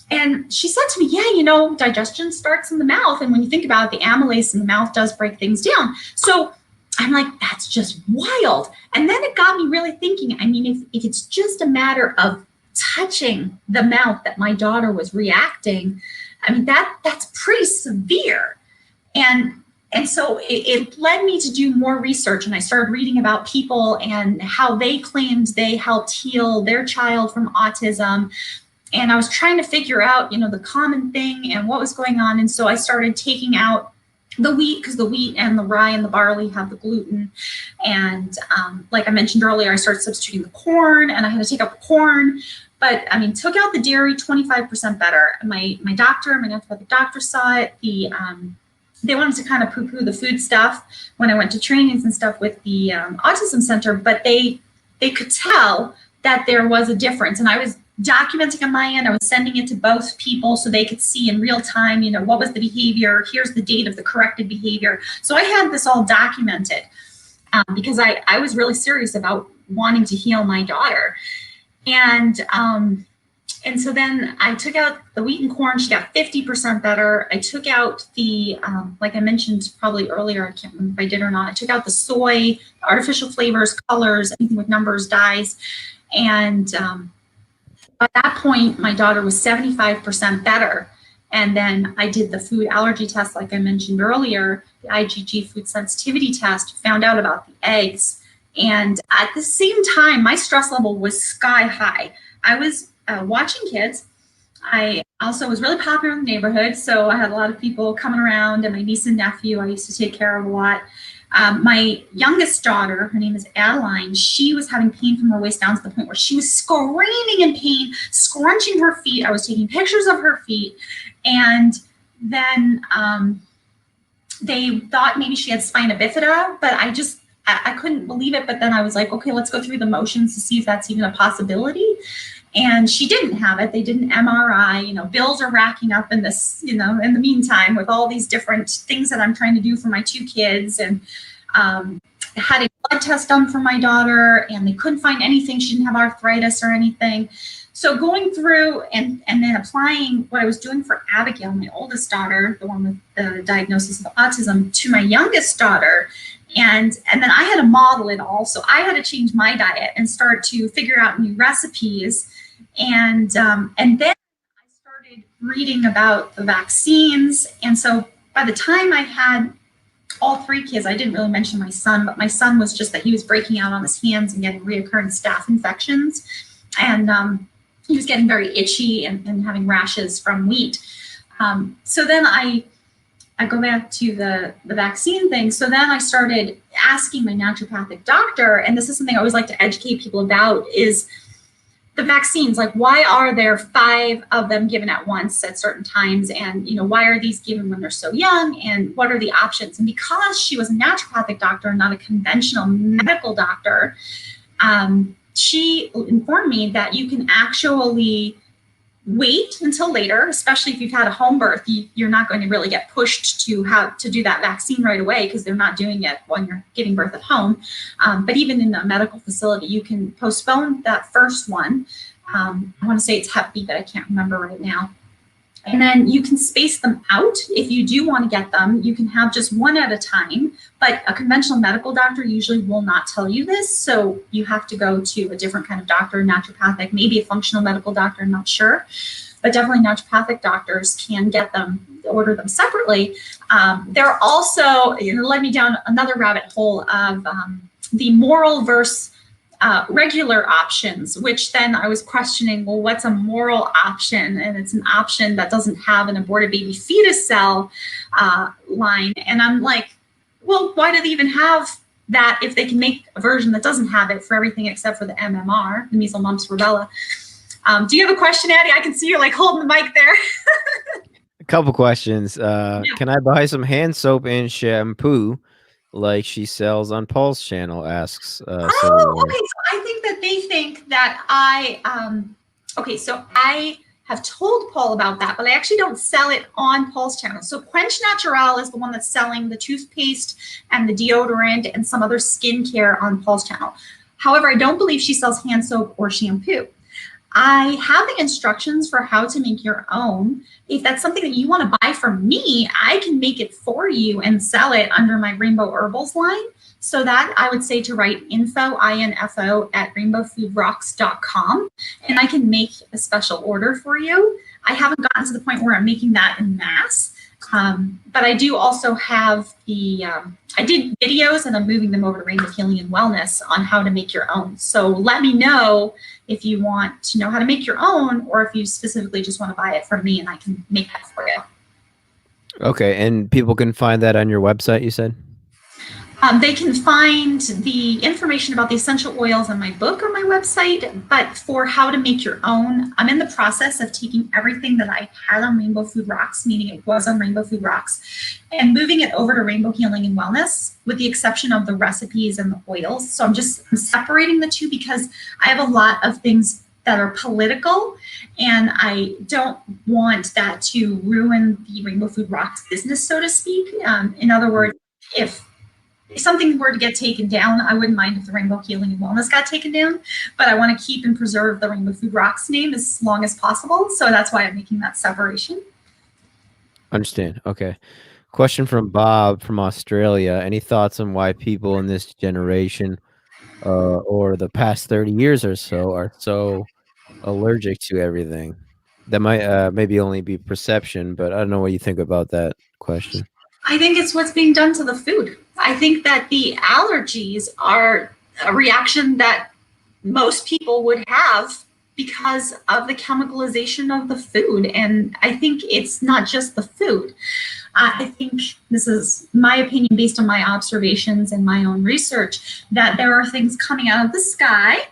And she said to me, yeah, you know, digestion starts in the mouth. And when you think about it, the amylase in the mouth does break things down. So I'm like, that's just wild. And then it got me really thinking, I mean, if it's just a matter of touching the mouth that my daughter was reacting, I mean, that's pretty severe. And so it led me to do more research, and I started reading about people and how they claimed they helped heal their child from autism. And I was trying to figure out, you know, the common thing and what was going on. And so I started taking out the wheat, because the wheat and the rye and the barley have the gluten. And like I mentioned earlier, I started substituting the corn, and I had to take out the corn. But I mean, took out the dairy, 25% better. My doctor, my naturopathic doctor saw it. They wanted to kind of poo-poo the food stuff when I went to trainings and stuff with the autism center, but they could tell that there was a difference. And I was documenting on my end. I was sending it to both people so they could see in real time, you know, what was the behavior, here's the date of the corrected behavior. So I had this all documented because I was really serious about wanting to heal my daughter. And so then I took out the wheat and corn. She got 50% better. I took out the, like I mentioned probably earlier, I can't remember if I did or not, I took out the soy, artificial flavors, colors, anything with numbers, dyes. And at that point, my daughter was 75% better. And then I did the food allergy test, like I mentioned earlier, the IgG food sensitivity test, found out about the eggs. And at the same time, my stress level was sky high. I was watching kids. I also was really popular in the neighborhood, so I had a lot of people coming around, and my niece and nephew I used to take care of a lot. My youngest daughter, her name is Adeline, she was having pain from her waist down to the point where she was screaming in pain, scrunching her feet. I was taking pictures of her feet, and then they thought maybe she had spina bifida, but I couldn't believe it. But then I was like, okay, let's go through the motions to see if that's even a possibility. And she didn't have it. They did an MRI. Bills are racking up in this, in the meantime, with all these different things that I'm trying to do for my 2 kids. And had a blood test done for my daughter, and they couldn't find anything. She didn't have arthritis or anything. So going through and then applying what I was doing for Abigail, my oldest daughter, the one with the diagnosis of autism, to my youngest daughter. And then I had to model it all. So I had to change my diet and start to figure out new recipes. And then I started reading about the vaccines. And so by the time I had all 3 kids, I didn't really mention my son, but my son was just that he was breaking out on his hands and getting reoccurring staph infections. And he was getting very itchy and having rashes from wheat. So then I go back to the vaccine thing. So then I started asking my naturopathic doctor, and this is something I always like to educate people about, is the vaccines. Like, why are there 5 of them given at once at certain times? And, why are these given when they're so young? And what are the options? And because she was a naturopathic doctor, not a conventional medical doctor, she informed me that you can actually wait until later, especially if you've had a home birth. You're not going to really get pushed to have to do that vaccine right away, because they're not doing it when you're giving birth at home. But even in a medical facility, you can postpone that first one. I want to say it's Hep B, but I can't remember right now. And then you can space them out. If you do want to get them, you can have just one at a time. But a conventional medical doctor usually will not tell you this. So you have to go to a different kind of doctor, naturopathic, maybe a functional medical doctor, I'm not sure. But definitely naturopathic doctors can get them, order them separately. They're also, led me down another rabbit hole of the moral versus regular options, which then I was questioning, well, what's a moral option? And it's an option that doesn't have an aborted baby fetus cell line. And I'm like, well, why do they even have that if they can make a version that doesn't have it for everything except for the MMR, the measles, mumps, rubella? Do you have a question, Addie? I can see you're like holding the mic there. A couple questions. Yeah. Can I buy some hand soap and shampoo like she sells on Paul's channel? Asks. Okay. So I think that they think that so I have told Paul about that, but I actually don't sell it on Paul's channel. So Quench Natural is the one that's selling the toothpaste and the deodorant and some other skincare on Paul's channel. However, I don't believe she sells hand soap or shampoo. I have the instructions for how to make your own. If that's something that you want to buy from me, I can make it for you and sell it under my Rainbow Herbals line. So that I would say to write info, I-N-F-O, at rainbowfoodrocks.com, and I can make a special order for you. I haven't gotten to the point where I'm making that in mass, but I do also have I did videos, and I'm moving them over to Rainbow Healing and Wellness on how to make your own. So let me know if you want to know how to make your own, or if you specifically just want to buy it from me and I can make that for you. Okay, and people can find that on your website, you said? They can find the information about the essential oils in my book on my website, but for how to make your own, I'm in the process of taking everything that I had on Rainbow Food Rocks, meaning it was on Rainbow Food Rocks, and moving it over to Rainbow Healing and Wellness, with the exception of the recipes and the oils. So I'm separating the two, because I have a lot of things that are political, and I don't want that to ruin the Rainbow Food Rocks business, so to speak. In other words, if something were to get taken down, I wouldn't mind if the Rainbow Healing and Wellness got taken down, but I want to keep and preserve the Rainbow Food Rocks name as long as possible. So that's why I'm making that separation. Understand. Okay. Question from Bob from Australia. Any thoughts on why people in this generation or the past 30 years or so are so allergic to everything? That might maybe only be perception, but I don't know what you think about that question. I think it's what's being done to the food. I think that the allergies are a reaction that most people would have because of the chemicalization of the food. And I think it's not just the food. I think this is my opinion based on my observations and my own research, that there are things coming out of the sky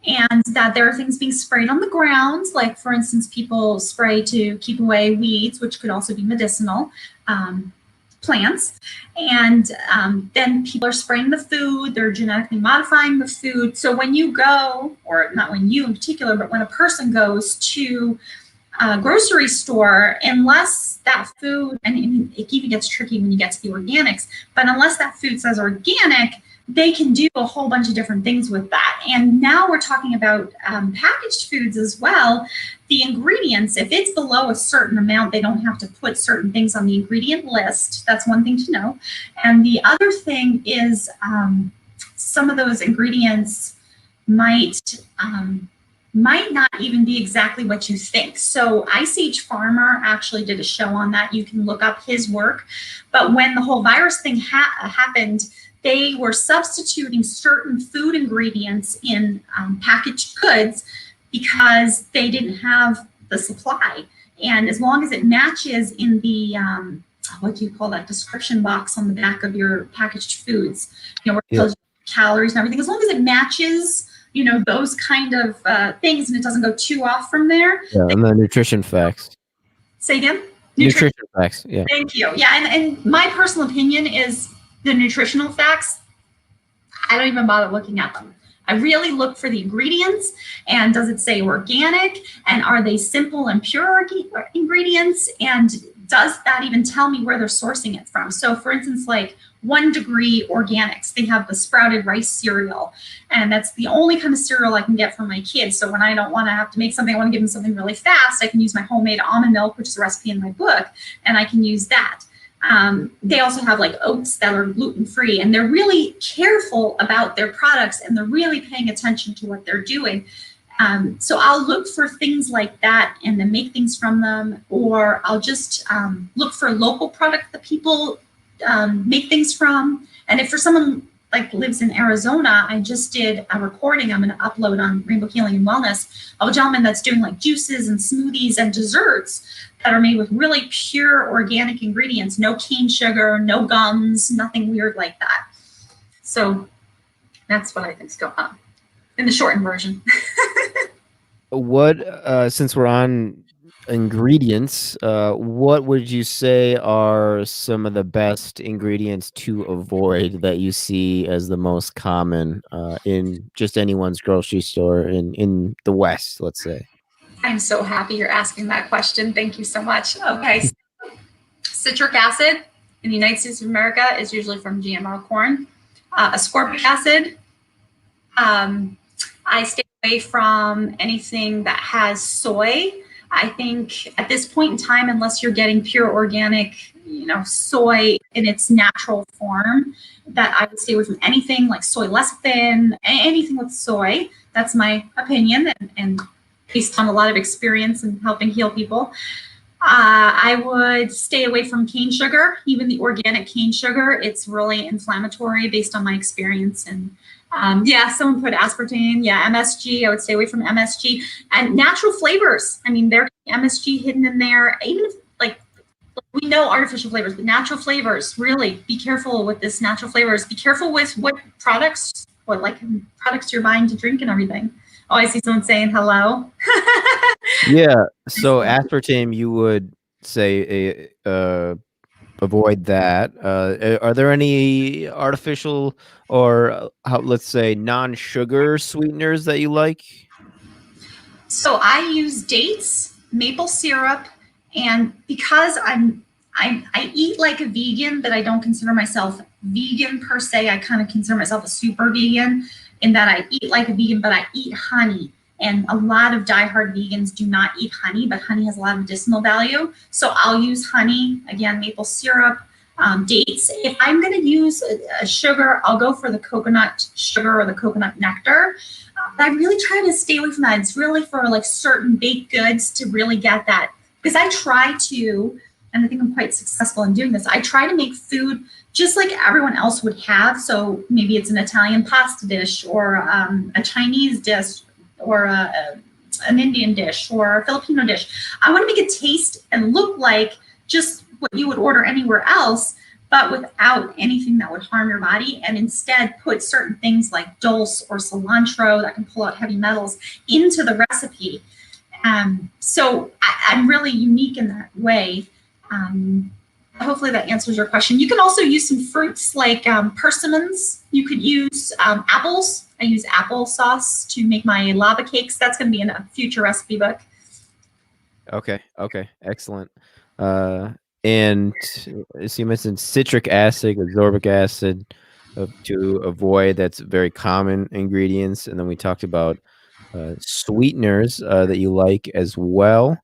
and that there are things being sprayed on the ground. Like, for instance, people spray to keep away weeds, which could also be medicinal. Plants, and then people are spraying the food, they're genetically modifying the food. So when you go, or not when you in particular, but when a person goes to a grocery store, unless that food, and it even gets tricky when you get to the organics, but unless that food says organic, they can do a whole bunch of different things with that. And now we're talking about packaged foods as well. The ingredients, if it's below a certain amount, they don't have to put certain things on the ingredient list. That's one thing to know. And the other thing is some of those ingredients might not even be exactly what you think. So Ice Age Farmer actually did a show on that. You can look up his work. But when the whole virus thing happened, they were substituting certain food ingredients in packaged goods because they didn't have the supply. And as long as it matches in the, what do you call that, description box on the back of your packaged foods, where it tells you calories and everything, as long as it matches, those kind of things and it doesn't go too off from there. Yeah, and the nutrition facts. Say again? Nutrition facts, yeah. Thank you. Yeah, and my personal opinion is the nutritional facts, I don't even bother looking at them. I really look for the ingredients, and does it say organic, and are they simple and pure ingredients, and does that even tell me where they're sourcing it from? So for instance, like 1 Degree Organics, they have the sprouted rice cereal, and that's the only kind of cereal I can get for my kids. So when I don't want to have to make something, I want to give them something really fast, I can use my homemade almond milk, which is a recipe in my book, and I can use that. They also have like oats that are gluten-free, and they're really careful about their products, and they're really paying attention to what they're doing. So I'll look for things like that and then make things from them, or I'll just look for local product that people make things from. And if for someone like lives in Arizona, I just did a recording I'm going to upload on Rainbow Healing and Wellness of a gentleman that's doing like juices and smoothies and desserts that are made with really pure organic ingredients, no cane sugar, no gums, nothing weird like that. So that's what I think's going on in the shortened version. What, since we're on ingredients, what would you say are some of the best ingredients to avoid that you see as the most common in just anyone's grocery store in the West, let's say? I'm so happy you're asking that question. Thank you so much. Okay. So citric acid in the United States of America is usually from GMO corn. Ascorbic acid, I stay away from anything that has soy. I think at this point in time, unless you're getting pure organic, soy in its natural form, that I would stay away from anything like soy lecithin, anything with soy. That's my opinion, and based on a lot of experience in helping heal people. I would stay away from cane sugar, even the organic cane sugar. It's really inflammatory based on my experience. And someone put aspartame. Yeah, MSG. I would stay away from MSG. And natural flavors. I mean, there can be MSG hidden in there. Even if, we know artificial flavors, but natural flavors, really be careful with this natural flavors. Be careful with what products you're buying to drink and everything. Oh, I see someone saying hello. Yeah. So aspartame, you would say avoid that. Are there any artificial or let's say non-sugar sweeteners that you like? So I use dates, maple syrup, and because I eat like a vegan, but I don't consider myself vegan per se. I kind of consider myself a super vegan in that I eat like a vegan, but I eat honey. And a lot of diehard vegans do not eat honey, but honey has a lot of medicinal value. So I'll use honey, again, maple syrup, dates. If I'm going to use a sugar, I'll go for the coconut sugar or the coconut nectar. But I really try to stay away from that. It's really for like certain baked goods to really get that. Because I try to, and I think I'm quite successful in doing this, I try to make food just like everyone else would have. So maybe it's an Italian pasta dish, or a Chinese dish, or an Indian dish, or a Filipino dish. I want to make it taste and look like just what you would order anywhere else, but without anything that would harm your body, and instead put certain things like dulse or cilantro that can pull out heavy metals into the recipe. So I'm really unique in that way. Hopefully that answers your question. You can also use some fruits like persimmons. You could use apples. I use applesauce to make my lava cakes. That's going to be in a future recipe book. Okay. Excellent. And as you mentioned, citric acid, ascorbic acid, to avoid, that's very common ingredients. And then we talked about sweeteners that you like as well.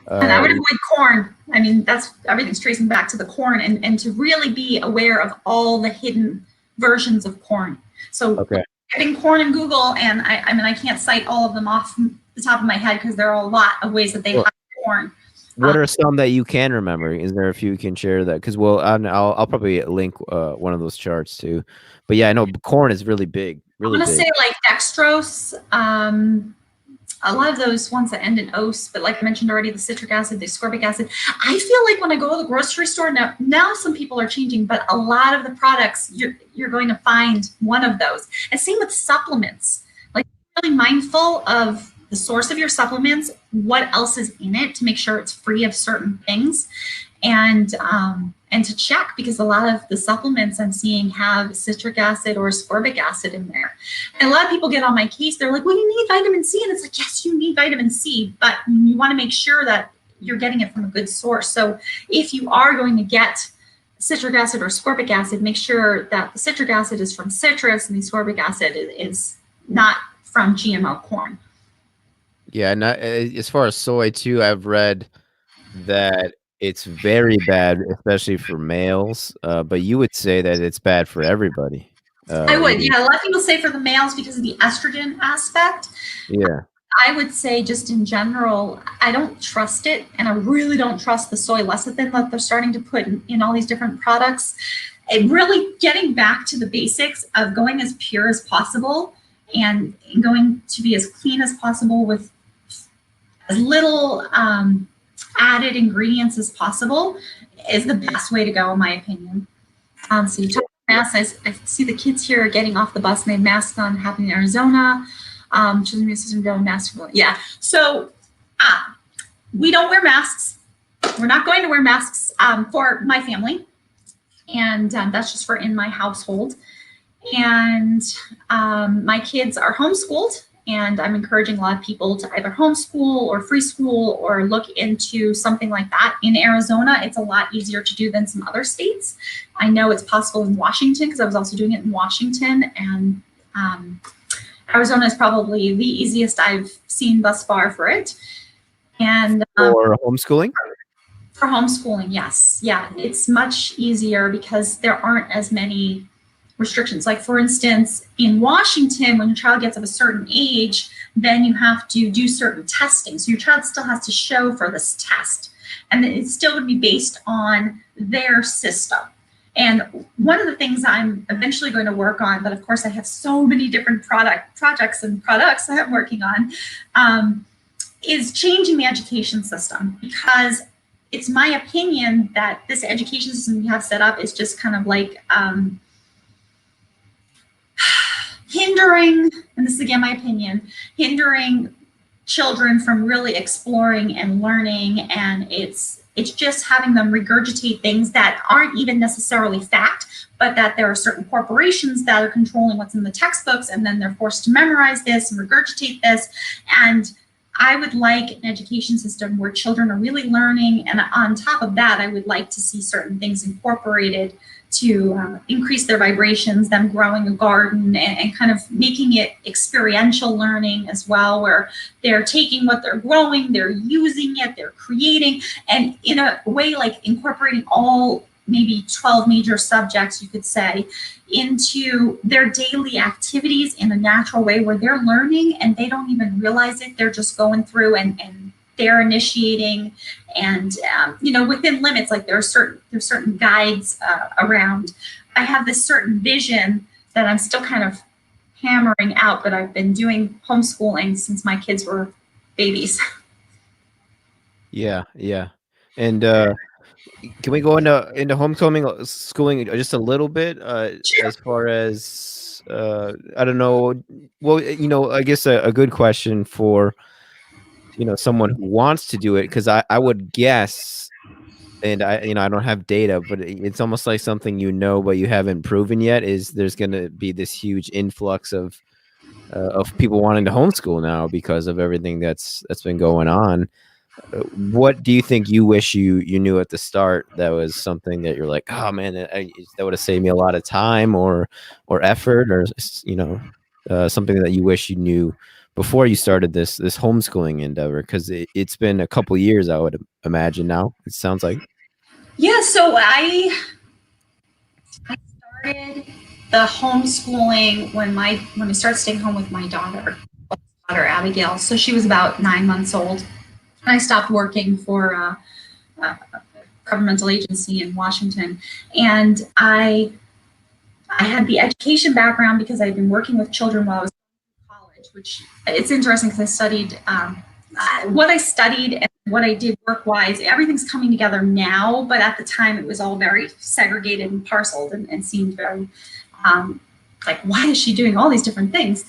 And I would avoid corn. I mean, that's everything's tracing back to the corn, and to really be aware of all the hidden versions of corn. So typing corn in Google, and I mean, I can't cite all of them off the top of my head because there are a lot of ways that they hide corn. What are some that you can remember? Is there a few you can share that? Because I'll probably link one of those charts too. But yeah, I know corn is really big. Really I'm gonna say like dextrose. A lot of those ones that end in ose, but like I mentioned already, the citric acid, the ascorbic acid. I feel like when I go to the grocery store now some people are changing, but a lot of the products you're going to find one of those. And same with supplements. Like, really mindful of the source of your supplements, what else is in it, to make sure it's free of certain things, and to check, because a lot of the supplements I'm seeing have citric acid or ascorbic acid in there. And a lot of people get on my case. They're like, well, you need vitamin C. And it's like, yes, you need vitamin C, but you want to make sure that you're getting it from a good source. So if you are going to get citric acid or ascorbic acid, make sure that the citric acid is from citrus and the ascorbic acid is not from GMO corn. Yeah, and as far as soy too, I've read that it's very bad, especially for males. But you would say that it's bad for everybody. I would, yeah. A lot of people say for the males because of the estrogen aspect. Yeah. I would say just in general, I don't trust it, and I really don't trust the soy lecithin that they're starting to put in all these different products. And really getting back to the basics of going as pure as possible and going to be as clean as possible with as little added ingredients as possible is the best way to go, in my opinion. So you talk about masks. I see the kids here are getting off the bus and they have masks on, happening in Arizona. Children's immune system going masks. Yeah. So we don't wear masks. We're not going to wear masks for my family. And that's just for in my household. And my kids are homeschooled. And I'm encouraging a lot of people to either homeschool or free school or look into something like that. In Arizona, it's a lot easier to do than some other states. I know it's possible in Washington because I was also doing it in Washington. And Arizona is probably the easiest I've seen thus far for it. And for homeschooling? For homeschooling, yes. Yeah, it's much easier because there aren't as many restrictions. Like, for instance, in Washington, when your child gets of a certain age, then you have to do certain testing. So your child still has to show for this test. And it still would be based on their system. And one of the things I'm eventually going to work on, but of course I have so many different projects that I'm working on, is changing the education system, because it's my opinion that this education system we have set up is just kind of like hindering, and this is again my opinion, hindering children from really exploring and learning, and it's just having them regurgitate things that aren't even necessarily fact, but that there are certain corporations that are controlling what's in the textbooks, and then they're forced to memorize this and regurgitate this. And I would like an education system where children are really learning, and on top of that, I would like to see certain things incorporated to increase their vibrations, them growing a garden, and kind of making it experiential learning as well, where they're taking what they're growing, they're using it, they're creating, and in a way like incorporating all maybe 12 major subjects, you could say, into their daily activities in a natural way where they're learning and they don't even realize it. They're just going through and they're initiating, and within limits, like there's certain guides around. I have this certain vision that I'm still kind of hammering out, but I've been doing homeschooling since my kids were babies. Yeah, yeah. And can we go into homecoming schooling just a little bit? As far as I don't know. Well, I guess a good question for someone who wants to do it, because I would guess, and I don't have data, but it's almost like something but you haven't proven yet, is there's going to be this huge influx of people wanting to homeschool now because of everything that's been going on. What do you think you wish you knew at the start that was something that you're like, oh man, that would have saved me a lot of time or effort, or something that you wish you knew before you started this homeschooling endeavor? Because it's been a couple years, I would imagine now. It sounds like. Yeah, so I started the homeschooling when I started staying home with my daughter Abigail. So she was about 9 months old. And I stopped working for a governmental agency in Washington, and I had the education background because I'd been working with children while I was in college, which it's interesting because I studied what I studied and what I did work-wise. Everything's coming together now, but at the time it was all very segregated and parceled and seemed very like, why is she doing all these different things?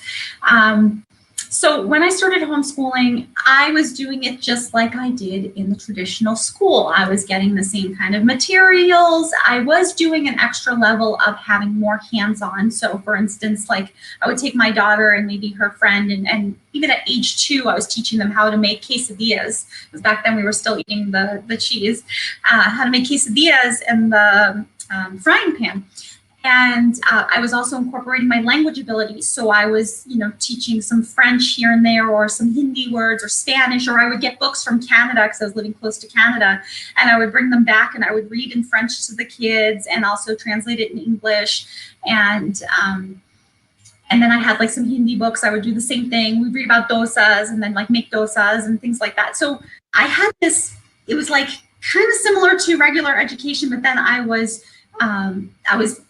So when I started homeschooling, I was doing it just like I did in the traditional school. I was getting the same kind of materials. I was doing an extra level of having more hands-on. So for instance, like I would take my daughter and maybe her friend, and even at age 2, I was teaching them how to make quesadillas, because back then we were still eating the cheese, how to make quesadillas in the frying pan. And I was also incorporating my language abilities. So I was, teaching some French here and there, or some Hindi words, or Spanish, or I would get books from Canada because I was living close to Canada, and I would bring them back and I would read in French to the kids and also translate it in English. And then I had like some Hindi books. I would do the same thing. We'd read about dosas and then like make dosas and things like that. So I had this, it was like kind of similar to regular education, but then I was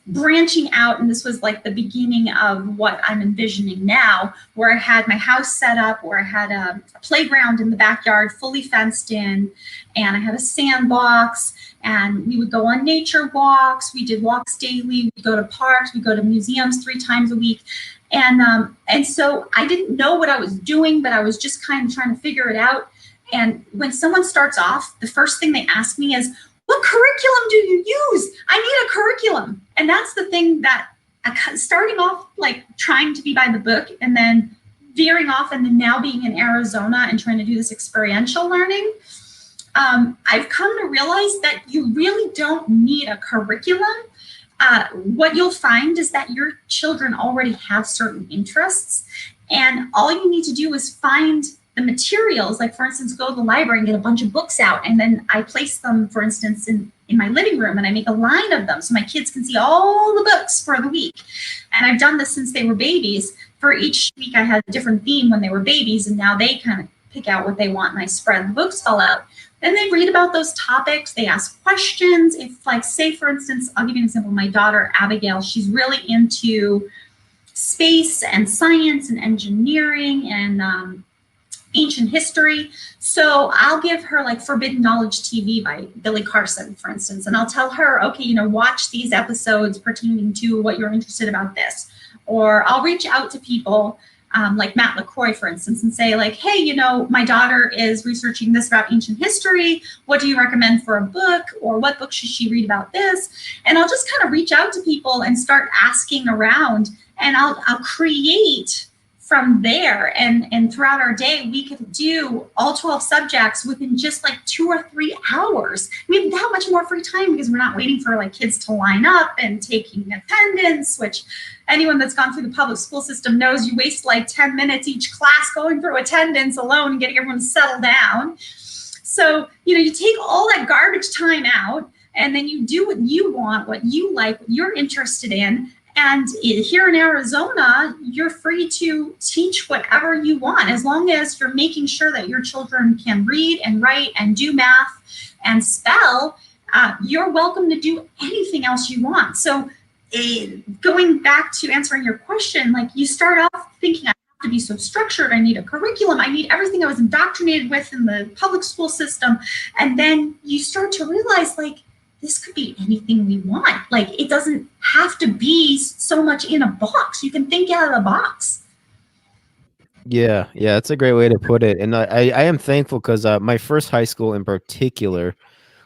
branching out, and this was like the beginning of what I'm envisioning now, where I had my house set up, where I had a playground in the backyard, fully fenced in, and I had a sandbox, and we would go on nature walks. We did walks daily. We'd go to parks. We'd go to museums 3 times a week. And so I didn't know what I was doing, but I was just kind of trying to figure it out. And when someone starts off, the first thing they ask me is, what curriculum do you use? I need a curriculum. And that's the thing that starting off like trying to be by the book, and then veering off, and then now being in Arizona and trying to do this experiential learning, I've come to realize that you really don't need a curriculum. What you'll find is that your children already have certain interests, and all you need to do is find the materials. Like for instance, go to the library and get a bunch of books out, and then I place them, for instance, in my living room, and I make a line of them so my kids can see all the books for the week. And I've done this since they were babies. For each week I had a different theme when they were babies, and now they kind of pick out what they want, and I spread the books all out. Then they read about those topics, they ask questions. If, like, say for instance, I'll give you an example, my daughter Abigail, she's really into space and science and engineering and ancient history. So I'll give her like Forbidden Knowledge TV by Billy Carson, for instance, and I'll tell her, okay, watch these episodes pertaining to what you're interested about this. Or I'll reach out to people like Matt LaCroix, for instance, and say like, hey, my daughter is researching this about ancient history. What do you recommend for a book? Or what book should she read about this? And I'll just kind of reach out to people and start asking around, and I'll create from there. And throughout our day, we could do all 12 subjects within just like 2 or 3 hours. We have that much more free time because we're not waiting for like kids to line up and taking attendance, which anyone that's gone through the public school system knows you waste like 10 minutes each class going through attendance alone and getting everyone to settle down. So, you take all that garbage time out, and then you do what you want, what you like, what you're interested in. And here in Arizona, you're free to teach whatever you want, as long as you're making sure that your children can read and write and do math and spell. You're welcome to do anything else you want. So going back to answering your question, like you start off thinking, I have to be so structured, I need a curriculum, I need everything I was indoctrinated with in the public school system. And then you start to realize, like, this could be anything we want. Like, it doesn't have to be so much in a box. You can think out of the box. Yeah, that's a great way to put it. And I am thankful because my first high school in particular,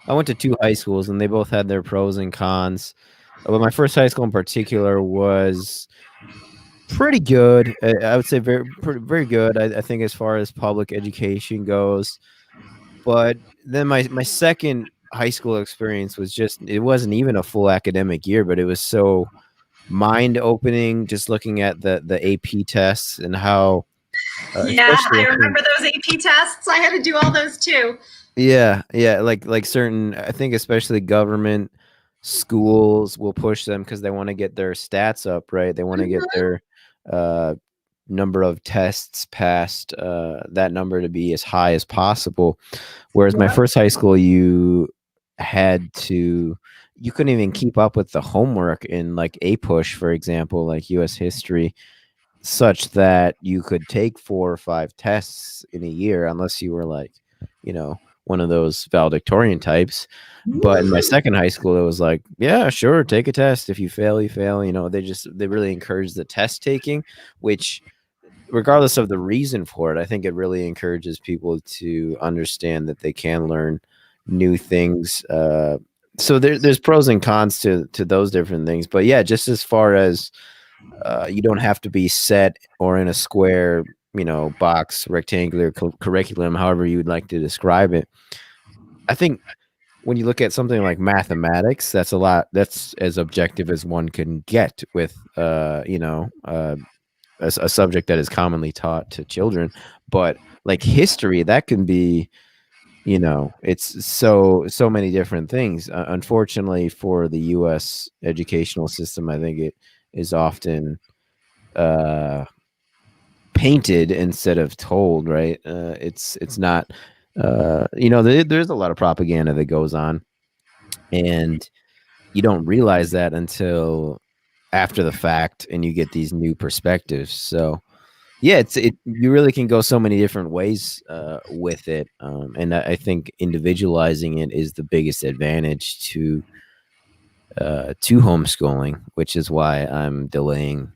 I went to 2 high schools and they both had their pros and cons. But my first high school in particular was pretty good. I would say very good. I think as far as public education goes. But then my second high school experience was it wasn't even a full academic year, but it was so mind opening just looking at the AP tests and how Yeah, I remember those AP tests. I had to do all those too. Yeah, like certain, I think especially government schools will push them because they want to get their stats up, right? They want to get their number of tests passed, that number to be as high as possible. Whereas my first high school, you couldn't even keep up with the homework in like a push, for example, like US history, such that you could take 4 or 5 tests in a year unless you were like, one of those valedictorian types. But in my second high school, it was like, yeah, sure, take a test. If you fail, you fail. They really encourage the test taking, which regardless of the reason for it, I think it really encourages people to understand that they can learn new things. So there's pros and cons to those different things. But yeah, just as far as you don't have to be set or in a square, box, rectangular curriculum, however you would like to describe it. I think when you look at something like mathematics, that's as objective as one can get with, a subject that is commonly taught to children. But like history, that can be, it's so many different things. Unfortunately for the U.S. educational system, I think it is often painted instead of told, right? It's not, there's a lot of propaganda that goes on, and you don't realize that until after the fact, and you get these new perspectives. So yeah, you really can go so many different ways with it, and I think individualizing it is the biggest advantage to homeschooling, which is why I'm delaying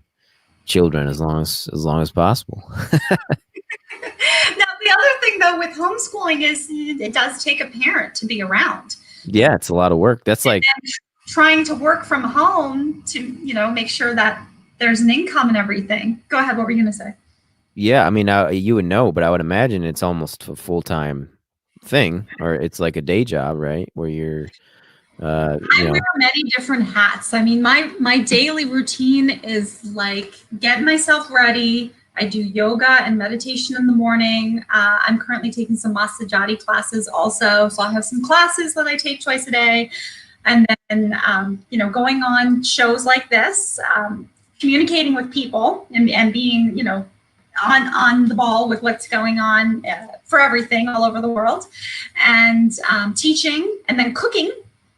children as long as possible. Now, the other thing though with homeschooling is it does take a parent to be around. Yeah, it's a lot of work. That's like trying to work from home to, make sure that there's an income and everything. Go ahead. What were you going to say? Yeah, I mean, you would know, but I would imagine it's almost a full-time thing, or it's like a day job, right? Where you're, I wear many different hats. I mean, my daily routine is like getting myself ready. I do yoga and meditation in the morning. I'm currently taking some Masajati classes also. So I have some classes that I take twice a day. And then, going on shows like this, communicating with people and being, on the ball with what's going on for everything all over the world, and teaching, and then cooking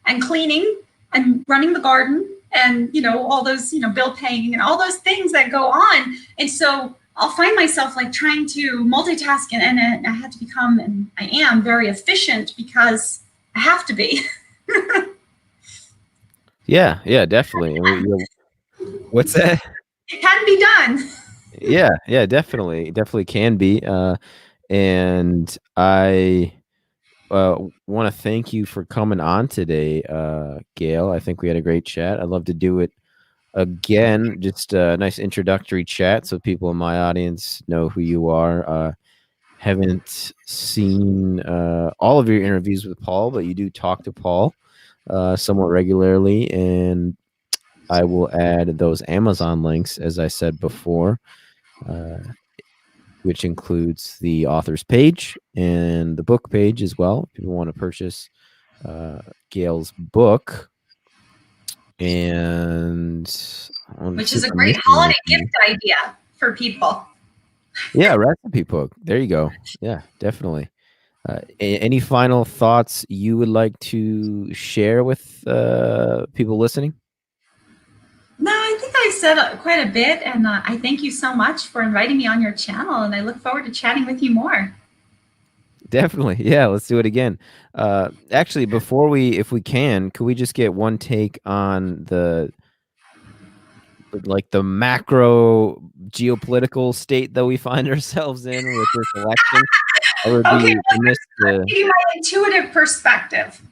and cleaning and running the garden, and, all those, bill paying and all those things that go on. And so I'll find myself like trying to multitask, and I had to become, and I am very efficient because I have to be. Yeah, definitely. What's that? It can be done. Yeah, definitely can be. And I want to thank you for coming on today, Gail. I think we had a great chat. I'd love to do it again. Just a nice introductory chat so people in my audience know who you are. Haven't seen all of your interviews with Paul, but you do talk to Paul somewhat regularly, and I will add those Amazon links, as I said before, which includes the author's page and the book page as well. If people want to purchase Gail's book, And which is a great holiday gift idea for people. Yeah, recipe book. There you go. Yeah, definitely. Any final thoughts you would like to share with people listening? No, I think I said quite a bit, and I thank you so much for inviting me on your channel, and I look forward to chatting with you more. Definitely. Yeah, let's do it again. Actually, before if we can, could we just get one take on the macro geopolitical state that we find ourselves in with this election? I would Okay, be remiss to... give you my intuitive perspective.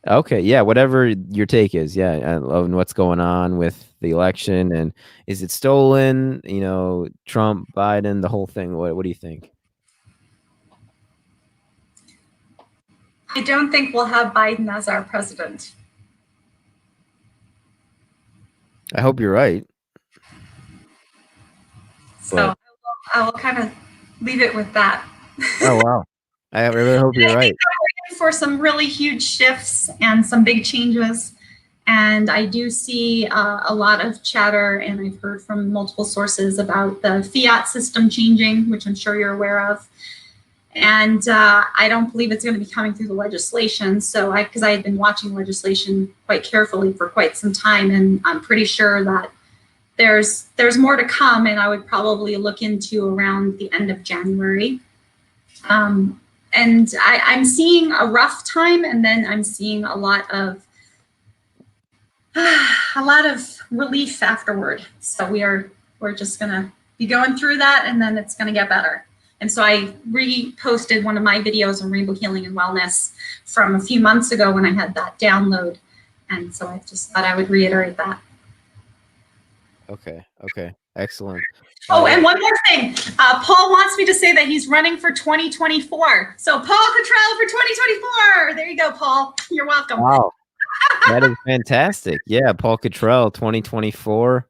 Okay, yeah, whatever your take is, yeah, on what's going on with the election, and is it stolen? You know, Trump, Biden, the whole thing. What do you think? I don't think we'll have Biden as our president. I hope you're right. So I will kind of leave it with that. Oh, wow. I really hope you're right. For some really huge shifts and some big changes. And I do see a lot of chatter, and I've heard from multiple sources about the fiat system changing, which I'm sure you're aware of. And I don't believe it's going to be coming through the legislation. So because I had been watching legislation quite carefully for quite some time, and I'm pretty sure that there's more to come, and I would probably look into around the end of January. And I'm seeing a rough time, and then I'm seeing a lot of relief afterward. So we're just gonna be going through that, and then it's gonna get better. And so I reposted one of my videos on Rainbow Healing and Wellness from a few months ago when I had that download. And so I just thought I would reiterate that. Okay. Excellent. Oh, and one more thing. Paul wants me to say that he's running for 2024. So Paul Cottrell for 2024. There you go, Paul. You're welcome. Wow. That is fantastic. Yeah, Paul Cottrell, 2024.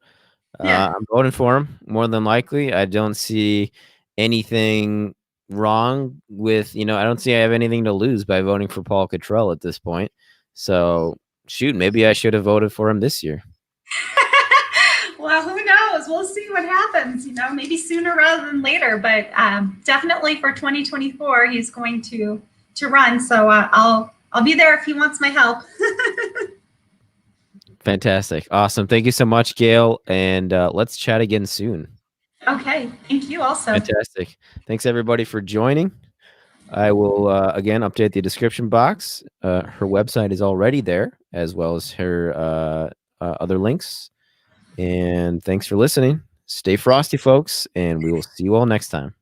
Yeah. I'm voting for him, more than likely. I don't see anything wrong with, I don't see I have anything to lose by voting for Paul Cottrell at this point. So, shoot, maybe I should have voted for him this year. Well, who knows? We'll see what happens, maybe sooner rather than later. But definitely for 2024, he's going to run. So I'll be there if he wants my help. Fantastic. Awesome. Thank you so much, Gail. And let's chat again soon. Okay. Thank you also. Fantastic. Thanks, everybody, for joining. I will, again, update the description box. Her website is already there, as well as her other links. And thanks for listening. Stay frosty, folks, and we will see you all next time.